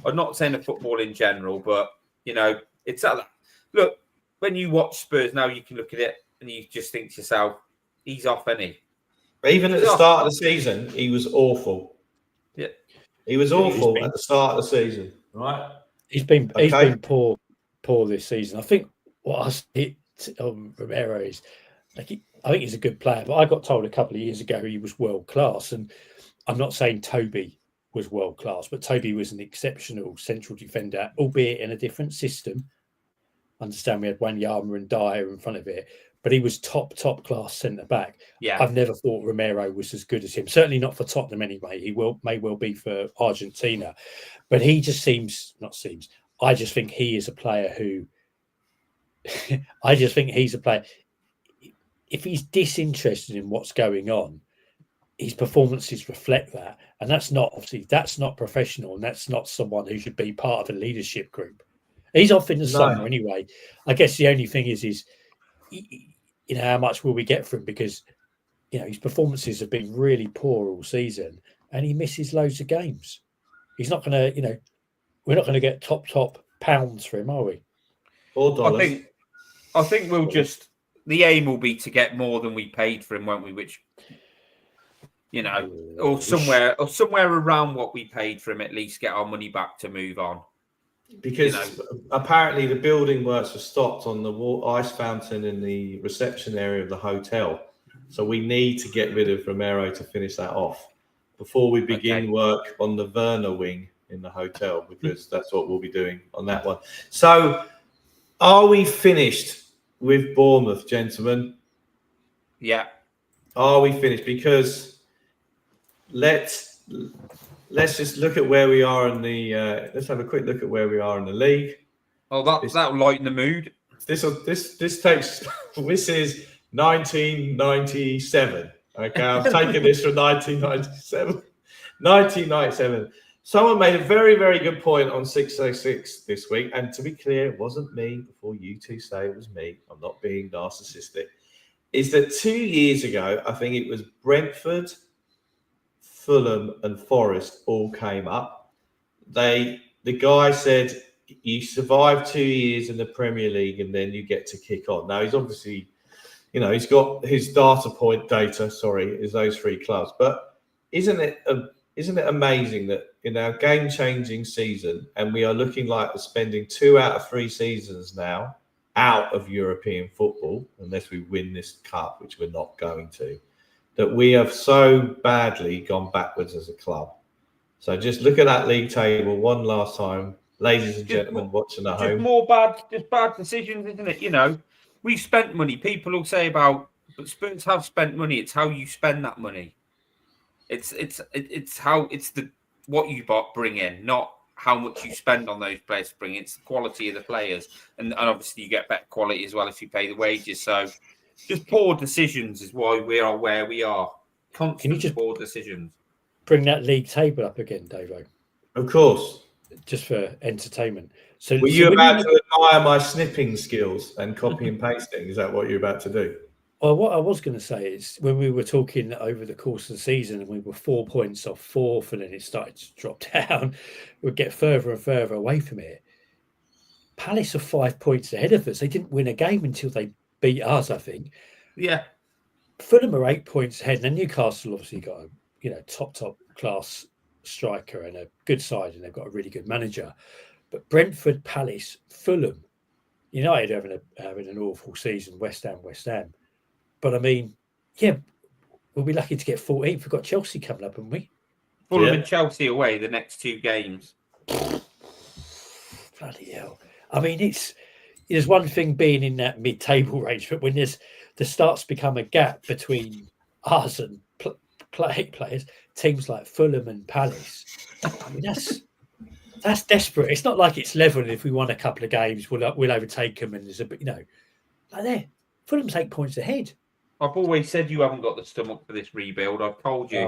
A: I'm not saying the football in general, but it's that. look, when you watch Spurs now, you can look at it and you just think to yourself, he's off, isn't he?
B: Even at the start of the season, he was awful.
A: Yeah,
B: he was awful at the start of the season. Right?
C: He's been poor this season. I think what I hit on Romero is I think he's a good player, but I got told a couple of years ago he was world class, and I'm not saying Toby was world class, but Toby was an exceptional central defender, albeit in a different system. Understand we had Wanyama and Dyer in front of it, but he was top class centre back.
A: Yeah,
C: I've never thought Romero was as good as him. Certainly not for Tottenham anyway. He may well be for Argentina, but he just I just think he is a player who. I just think he's a player. If he's disinterested in what's going on, his performances reflect that, and that's not professional, and that's not someone who should be part of a leadership group. He's off in the summer anyway. I guess the only thing is how much will we get from him, because his performances have been really poor all season, and he misses loads of games. He's not going to, we're not going to get top pounds for him, are we?
B: Or dollars.
A: I think we'll just. The aim will be to get more than we paid for him, won't we? Which, or somewhere around what we paid for him, at least get our money back to move on.
B: Because apparently the building works were stopped on the ice fountain in the reception area of the hotel. So we need to get rid of Romero to finish that off before we begin work on the Werner wing in the hotel, because that's what we'll be doing on that one. So are we finished with Bournemouth, gentlemen?
A: Yeah.
B: Are we finished? Because let's just look at where we are in the. Let's have a quick look at where we are in the league.
A: Oh, that'll lighten the mood.
B: This takes. This is 1997. Okay, I'm taking this from 1997. 1997. Someone made a very, very good point on 606 this week. And to be clear, it wasn't me, before you two say it was me. I'm not being narcissistic. Is that 2 years ago, I think it was Brentford, Fulham and Forest all came up. The guy said, you survive 2 years in the Premier League and then you get to kick on. Now, he's obviously, he's got his data, is those three clubs. But isn't it amazing that in our game-changing season, and we are looking like we're spending 2 out of 3 seasons now out of European football, unless we win this cup, which we're not going to, that we have so badly gone backwards as a club. So just look at that league table one last time, ladies and gentlemen watching at home.
A: Just bad decisions, isn't it? We've spent money. People will say but Spurs have spent money. It's how you spend that money. It's what you bring in, not how much you spend on those players to bring in. It's the quality of the players, and obviously you get better quality as well if you pay the wages. So just poor decisions is why we are where we are. Constant poor decisions.
C: Bring that league table up again, Davo?
B: Of course.
C: Just for entertainment. So
B: were you about to admire my snipping skills and copy and pasting? Is that what you're about to do?
C: Well, what I was going to say is when we were talking over the course of the season and we were 4 points off fourth and then it started to drop down, we'd get further and further away from it. Palace are 5 points ahead of us. They didn't win a game until they beat us, I think.
A: Yeah.
C: Fulham are 8 points ahead. And Newcastle obviously got a top class striker and a good side, and they've got a really good manager. But Brentford, Palace, Fulham, United having an awful season, West Ham. But I mean, we'll be lucky to get 14th. We've got Chelsea coming up, haven't we?
A: Fulham and Chelsea away the next 2 games.
C: Bloody hell. I mean, there's one thing being in that mid-table range, but when there starts to become a gap between us and players, teams like Fulham and Palace, I mean, that's desperate. It's not like it's level, and if we won a couple of games, we'll overtake them, and there's a bit, like there. Fulham's 8 points ahead.
A: I've always said you haven't got the stomach for this rebuild. I've told you.
C: Do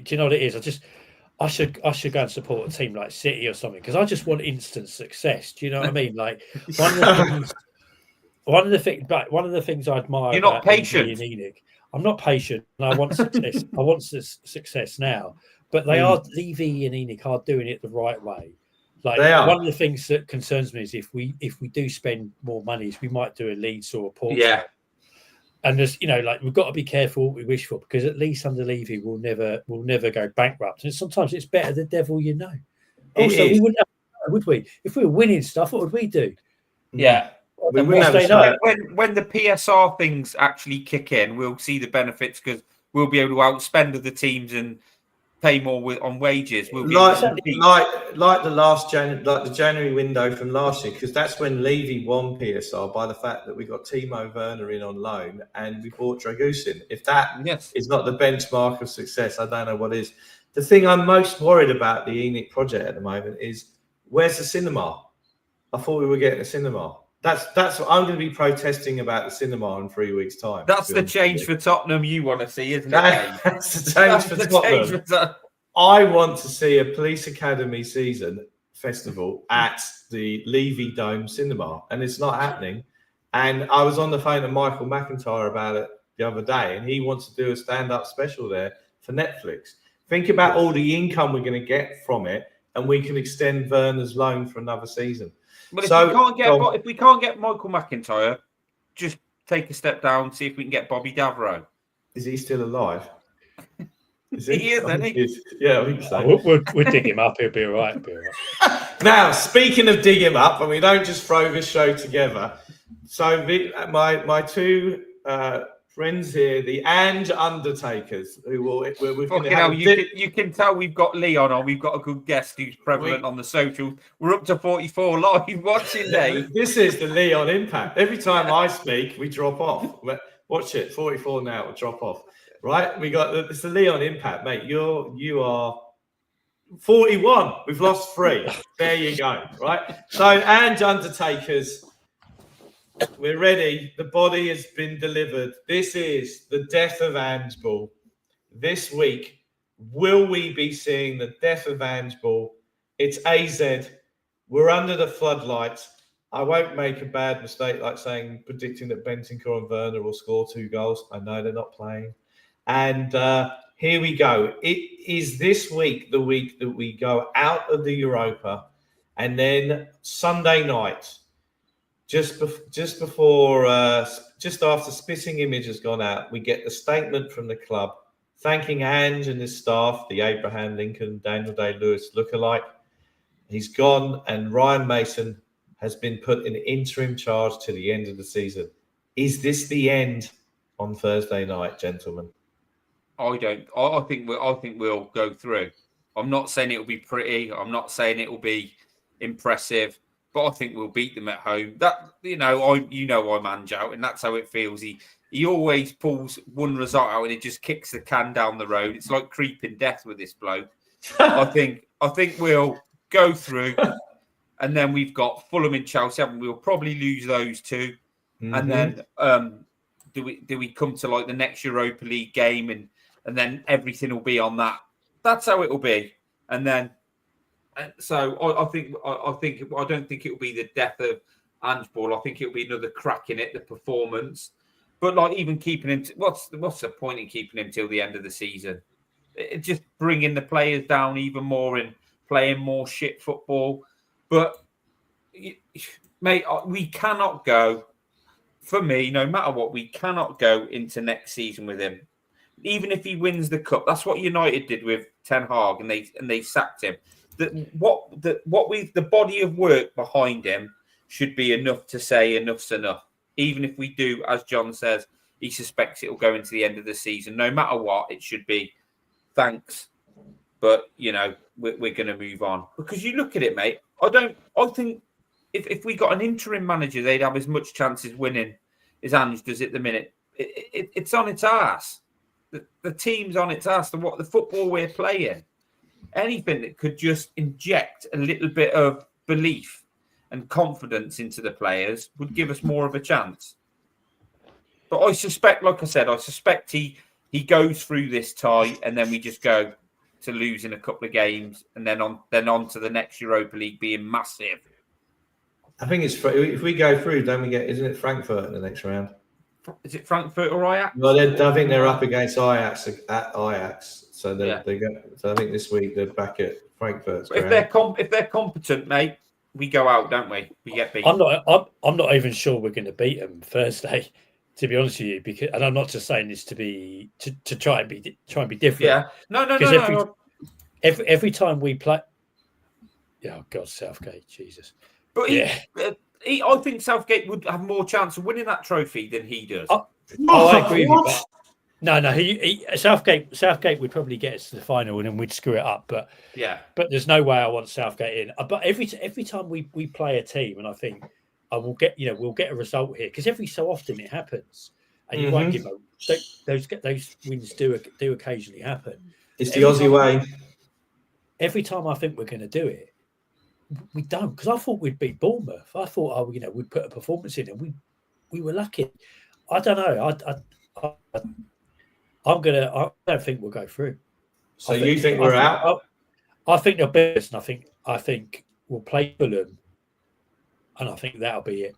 C: you know what it is? I should go and support a team like City or something, because I just want instant success. Do you know what I mean? Like one of the things I admire.
A: You're not patient.
C: I'm not patient, and I want success. I want success now. But Levy and Enoch are doing it the right way. Like
B: They are.
C: one of the things that concerns me is if we do spend more money, is we might do a Leeds or a Portsmouth.
A: Yeah.
C: And there's, like we've got to be careful what we wish for, because at least under Levy we'll never go bankrupt. And sometimes it's better the devil you know. Also, we wouldn't have, would we? If we were winning stuff, what would we do?
A: Yeah.
B: We
A: And
B: wouldn't have
A: when the PSR things actually kick in, we'll see the benefits, because we'll be able to outspend other teams and pay more on wages. We'll be
B: like the January window from last year, because that's when Levy won PSR by the fact that we got Timo Werner in on loan and we bought Dragusin. If that is not the benchmark of success, I don't know what is. The thing I'm most worried about the ENIC project at the moment is, where's the cinema? I thought we were getting a cinema. That's what I'm going to be protesting about, the cinema in 3 weeks' time.
A: That's the change for Tottenham you want to see, isn't it?
B: That's the change for Tottenham. I want to see a Police Academy season festival at the Levy Dome Cinema, and it's not happening. And I was on the phone to Michael McIntyre about it the other day, and he wants to do a stand-up special there for Netflix. Think about all the income we're going to get from it, and we can extend Werner's loan for another season.
A: But if we can't get Michael McIntyre, just take a step down, see if we can get Bobby Davro.
B: Is he still alive?
A: Is he? He is, isn't he?
B: Yeah, I think so.
C: We'll dig him up. He'll be all right.
B: Now, speaking of dig him up, and we don't just throw this show together. So my two friends here, the Ange Undertakers, who we're going to have.
A: You can tell we've got Leon on. We've got a good guest who's prevalent on the socials. We're up to 44 live watching day.
B: This is the Leon impact. Every time I speak, we drop off. Watch it, 44 now, we'll drop off. Right? It's the Leon impact, mate. You are 41. We've lost 3. There you go. Right? So, Ange Undertakers, we're ready. The body has been delivered. This is the death of Ange Ball. This week, will we be seeing the death of Ange Ball? It's AZ. We're under the floodlights. I won't make a bad mistake like predicting that Bentancur and Werner will score 2 goals. I know they're not playing. And here we go. It is this week, the week that we go out of the Europa, and then Sunday night, just after Spitting Image has gone out, we get the statement from the club thanking Ange and his staff, the Abraham Lincoln, Daniel Day-Lewis lookalike. He's gone, and Ryan Mason has been put in interim charge to the end of the season. Is this the end on Thursday night, gentlemen?
A: I think we'll go through. I'm not saying it'll be pretty. I'm not saying it will be impressive, but I think we'll beat them at home. That I'm Ange out, and that's how it feels. He always pulls one result out and it just kicks the can down the road. It's like creeping death with this bloke. I think we'll go through, and then we've got Fulham and Chelsea. We'll probably lose those 2, and then do we come to like the next Europa League game, and then everything will be on that. That's how it will be, and then. So I don't think it will be the death of Ange Ball. I think it will be another crack in it, the performance. But like even keeping him, what's the point in keeping him till the end of the season? It's just bringing the players down even more and playing more shit football. But mate, we cannot go. For me, no matter what, we cannot go into next season with him. Even if he wins the cup, that's what United did with Ten Hag, and they sacked him. The body of work behind him should be enough to say enough's enough. Even if we do, as John says, he suspects it will go into the end of the season. No matter what, it should be thanks, but we're going to move on, because you look at it, mate. I think if we got an interim manager, they'd have as much chance as winning as Ange does at the minute. It's on its arse. The team's on its arse. The football we're playing. Anything that could just inject a little bit of belief and confidence into the players would give us more of a chance. But I suspect, like I said, he goes through this tie, and then we just go to losing a couple of games, and then on to the next Europa League being massive.
B: I think if we go through, don't we get? Isn't it Frankfurt in the next round?
A: Is it Frankfurt or Ajax?
B: Well, I think they're up against Ajax at Ajax. So they go. So I think this week they're back at Frankfurt's
A: If
B: ground.
A: they're competent, mate, we go out, don't we? We get beat.
C: I'm not even sure we're going to beat them Thursday, to be honest with you. Because, and I'm not just saying this to try and be different.
A: Yeah. No.
C: Because every time we play, oh God, Southgate, Jesus.
A: But
C: yeah,
A: I think Southgate would have more chance of winning that trophy than he does.
C: I agree with you. But no, Southgate would probably get us to the final and then we'd screw it up. But there's no way I want Southgate in. But every time we play a team, and I think we'll get a result here, because every so often it happens, and you might give those wins do occasionally happen.
B: It's the Aussie way.
C: Every time I think we're going to do it, we don't, because I thought we'd beat Bournemouth. I thought, we'd put a performance in, and we were lucky. I don't know. I don't think we'll go through.
B: So you think we're out?
C: I think they'll beat us, and I think we'll play Fulham, and I think that'll be it.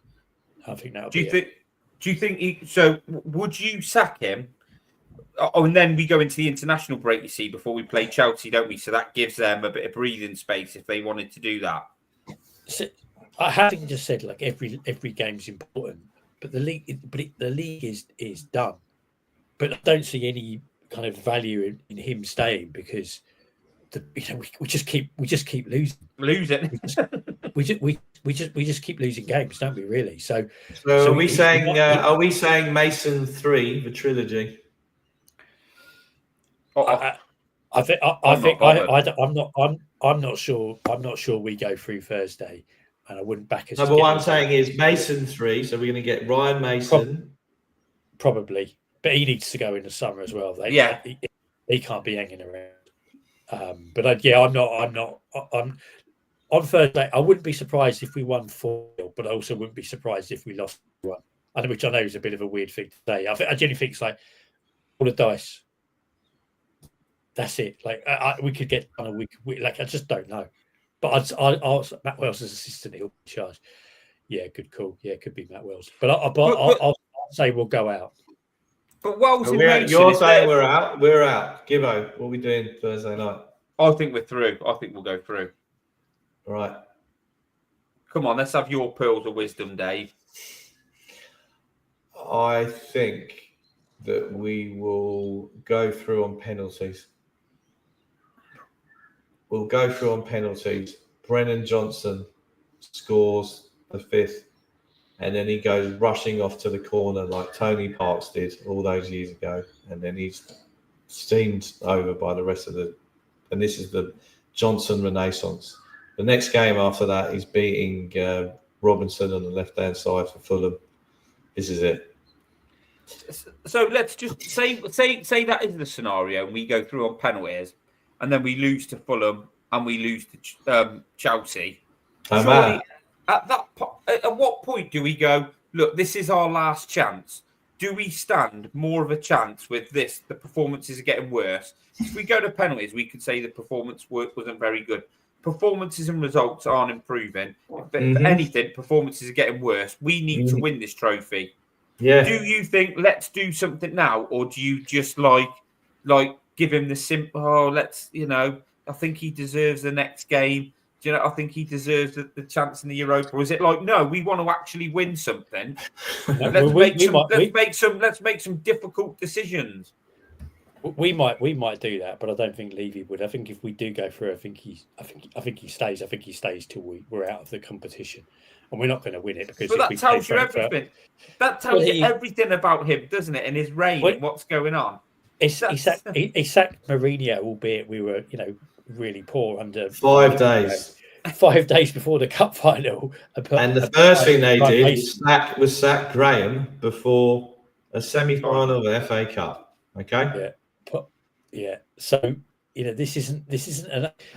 C: I think that'll be it.
A: Do you think so? Would you sack him? Oh, and then we go into the international break, you see, before we play Chelsea, don't we? So that gives them a bit of breathing space if they wanted to do that.
C: So, I haven't just said like every game's important, but the league is done. But I don't see any kind of value in him staying, because we just keep losing. We just keep losing games, don't we? Really. So
B: are we saying Mason 3, the trilogy?
C: I'm not sure. I'm not sure we go through Thursday, and I wouldn't back us.
B: No, but what I'm saying is Mason 3. So we're going to get Ryan Mason,
C: probably, but he needs to go in the summer as well. He can't be hanging around. But I'm not. On Thursday, I wouldn't be surprised if we won 4-0, but I also wouldn't be surprised if we lost 1. Which I know is a bit of a weird thing to say. I genuinely think it's like all the dice. That's it. Like we could get on a week. I just don't know. But I'll Matt Wells as assistant, he'll be charged. Yeah, good call. Yeah, it could be Matt Wells. But I'll say we'll go out.
A: But Wells,
B: you're saying we're out. We're out. Gibbo, what are we doing Thursday night?
A: I think we're through. I think we'll go through.
B: All right.
A: Come on, let's have your pearls of wisdom, Dave.
B: I think that we will go through on penalties. We'll go through on penalties. Brennan Johnson scores the 5th, and then he goes rushing off to the corner like Tony Parks did all those years ago, and then he's steamed over by the rest of and this is the Johnson Renaissance. The next game after that is beating Robinson on the left-hand side for Fulham. This is it.
A: So let's just say that is the scenario, and we go through on penalties, and then we lose to Fulham and we lose to Chelsea. Surely, at what point do we go, look, this is our last chance? Do we stand more of a chance with this? The performances are getting worse. If we go to penalties, we could say the performance wasn't very good. Performances and results aren't improving. If anything, performances are getting worse. We need to win this trophy.
B: Yeah.
A: Do you think let's do something now, or do you just like give him the simple? Oh, I think he deserves the next game. Do I think he deserves the chance in the Europa? Or is it like, no, we want to actually win something? Let's make some difficult decisions.
C: We might do that, but I don't think Levy would. I think if we do go through, I think he stays. I think he stays till we're out of the competition, and we're not going to win it because.
A: But that tells you everything. That tells you everything about him, doesn't it? And his reign, and what's going on.
C: He sacked Mourinho, albeit we were, really poor under
B: 5 days.
C: 5 days before the cup final.
B: And the first thing they did was sack Graham before a semi-final of the FA Cup. Okay.
C: Yeah. Yeah. So this isn't.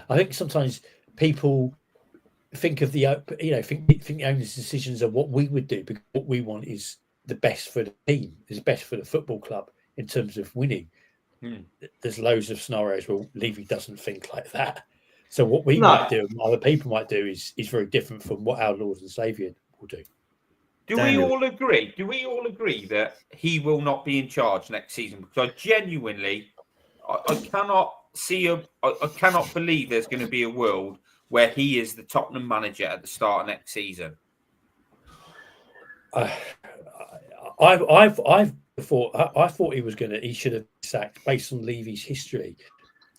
C: I think sometimes people think of the think the owner's decisions are what we would do, because what we want is the best for the team, is best for the football club in terms of winning. There's loads of scenarios where Levy doesn't think like that. So what we might do, and other people might do, is very different from what our Lord and Saviour will do.
A: Do we all agree that he will not be in charge next season? Because I genuinely, I cannot I cannot believe there's going to be a world where he is the Tottenham manager at the start of next season.
C: I thought he should have been sacked based on Levy's history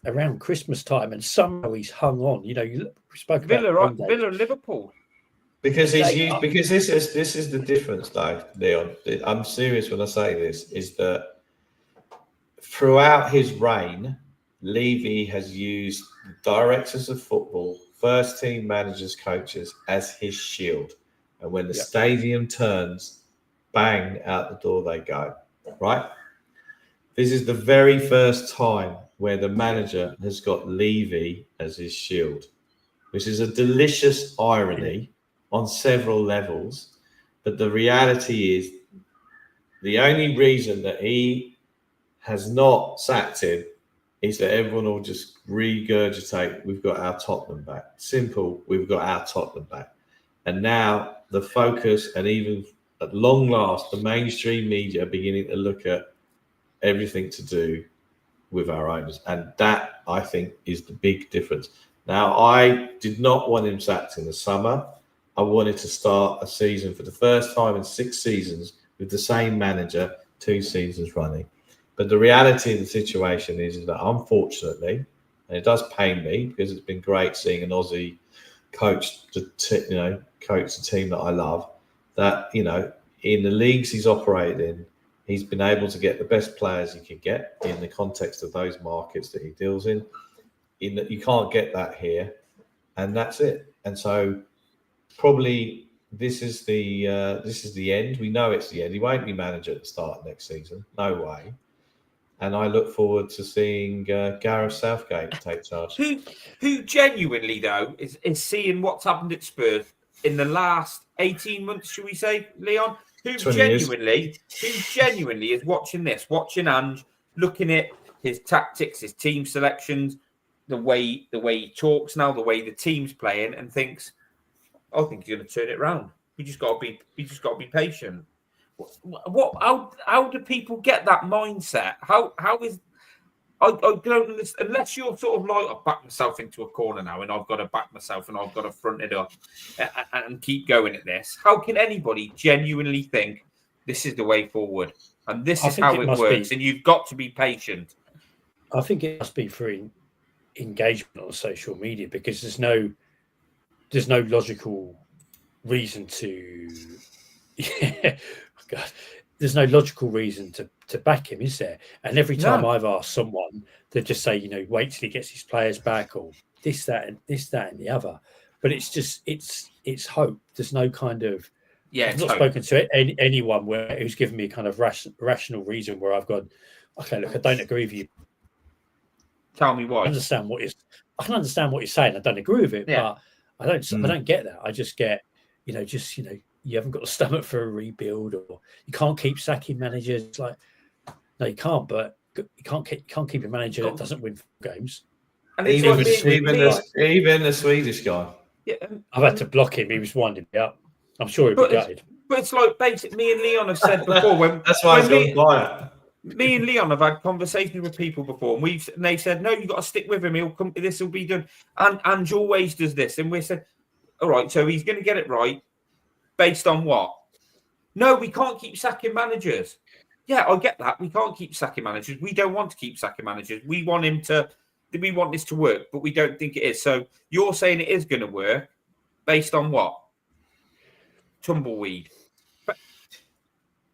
C: around Christmas time, and somehow he's hung on. We spoke
A: Villa,
C: about
A: Villa, Liverpool.
B: Because this is the difference, though, Leon. I'm serious when I say this. Is that throughout his reign, Levy has used directors of football, first team managers, coaches as his shield, and when the stadium turns, bang, out the door they go. Right. This is the very first time where the manager has got Levy as his shield, which is a delicious irony on several levels. But the reality is the only reason that he has not sacked him is that everyone will just regurgitate, we've got our Tottenham back. Simple, we've got our Tottenham back. And now the focus, and even at long last, the mainstream media are beginning to look at everything to do with our owners. And that, I think, is the big difference. Now, I did not want him sacked in the summer. I wanted to start a season for the first time in 6 seasons with the same manager, 2 seasons running. But the reality of the situation is that, unfortunately, and it does pain me because it's been great seeing an Aussie coach, coach the team that I love, that, in the leagues he's operated in, he's been able to get the best players he could get in the context of those markets that he deals in. In that you can't get that here, and that's it. And so, probably this is the end. We know it's the end. He won't be manager at the start of next season. No way. And I look forward to seeing Gareth Southgate take charge.
A: Who genuinely, though, is seeing what's happened at Spurs in the last 18 months, should we say, Leon? Who genuinely is watching this, watching Ange, looking at his tactics, his team selections, the way he talks now, the way the team's playing, and thinks, I think he's going to turn it around. We just got to be patient. How do people get that mindset? How is I don't understand, unless you're sort of like, I've backed myself into a corner now and I've got to back myself and I've got to front it up and keep going at this. How can anybody genuinely think this is the way forward and this is how it works? And you've got to be patient.
C: I think it must be through engagement on social media, because there's no logical reason to God, there's no logical reason to back him, is there? And every time I've asked someone, they just say, wait till he gets his players back, or this, that, and the other. But it's just it's hope. There's no kind of I've not spoken to anyone who's given me a kind of rational reason where I've gone, okay, look, I don't agree with you.
A: Tell me why.
C: I can understand what you're saying. I don't agree with it, but I don't get that. I just get, you haven't got the stomach for a rebuild, or you can't keep sacking managers. It's like, no, you can't. But you can't keep a manager that doesn't win games.
A: And
B: even the Swedish guy.
C: Yeah, I've had to block him. He was winding me up. I'm sure he'd be gutted.
A: But it's like basically me and Leon have said before.
B: That's why he's gone quiet.
A: Me and Leon have had conversations with people before, and they said, no, you've got to stick with him. He'll come. This will be done. And Ange always does this, and we said, all right, so he's going to get it right. Based on what? No, we can't keep sacking managers. Yeah, I get that. We can't keep sacking managers. We don't want to keep sacking managers. We want this to work, but we don't think it is. So you're saying it is going to work based on what? Tumbleweed. But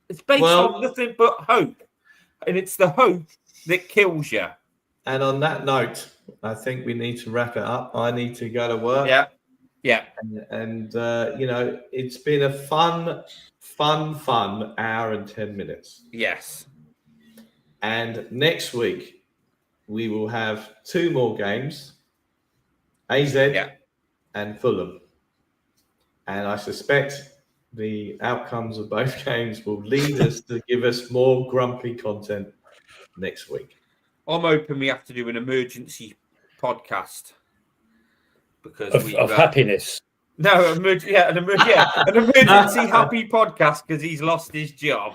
A: it's based on nothing but hope. And it's the hope that kills you.
B: And on that note, I think we need to wrap it up. I need to go to work.
A: Yeah.
B: And it's been a fun hour and 10 minutes.
A: Yes.
B: And next week, we will have 2 more games, AZ and Fulham. And I suspect the outcomes of both games will lead us to give us more grumpy content next week.
A: I'm hoping we have to do an emergency podcast. Because
C: of happiness.
A: No, an emergency happy podcast because he's lost his job.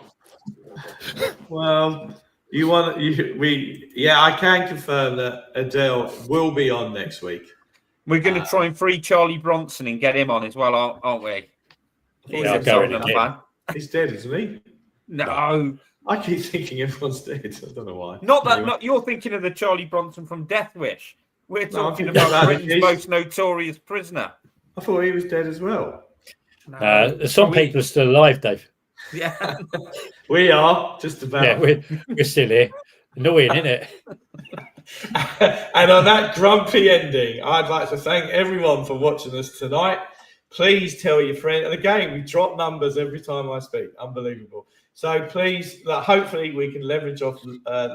B: Well, I can confirm that Adele will be on next week.
A: We're going to try and free Charlie Bronson and get him on as well, aren't we? He's a Tottenham fan.
B: He's dead, isn't he?
A: No.
B: I keep thinking everyone's dead. I don't know why.
A: Not you're thinking of the Charlie Bronson from Death Wish. We're talking about Britain's most notorious prisoner.
B: I thought he was dead as well.
C: Some people are still alive, Dave.
A: Yeah.
B: We are, just about.
C: Yeah, we're still here. Annoying, isn't it?
B: And on that grumpy ending, I'd like to thank everyone for watching us tonight. Please tell your friend. And again, we drop numbers every time I speak. Unbelievable. So please, hopefully we can leverage off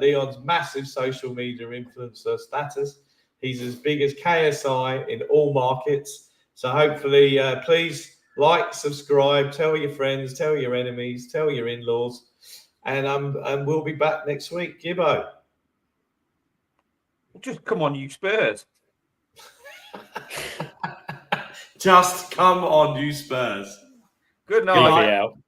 B: Leon's massive social media influencer status. He's as big as KSI in all markets. So hopefully, please like, subscribe, tell your friends, tell your enemies, tell your in-laws. And we'll be back next week. Gibbo.
A: Just come on, you Spurs.
B: Just come on, you Spurs.
A: Good night.
C: Out.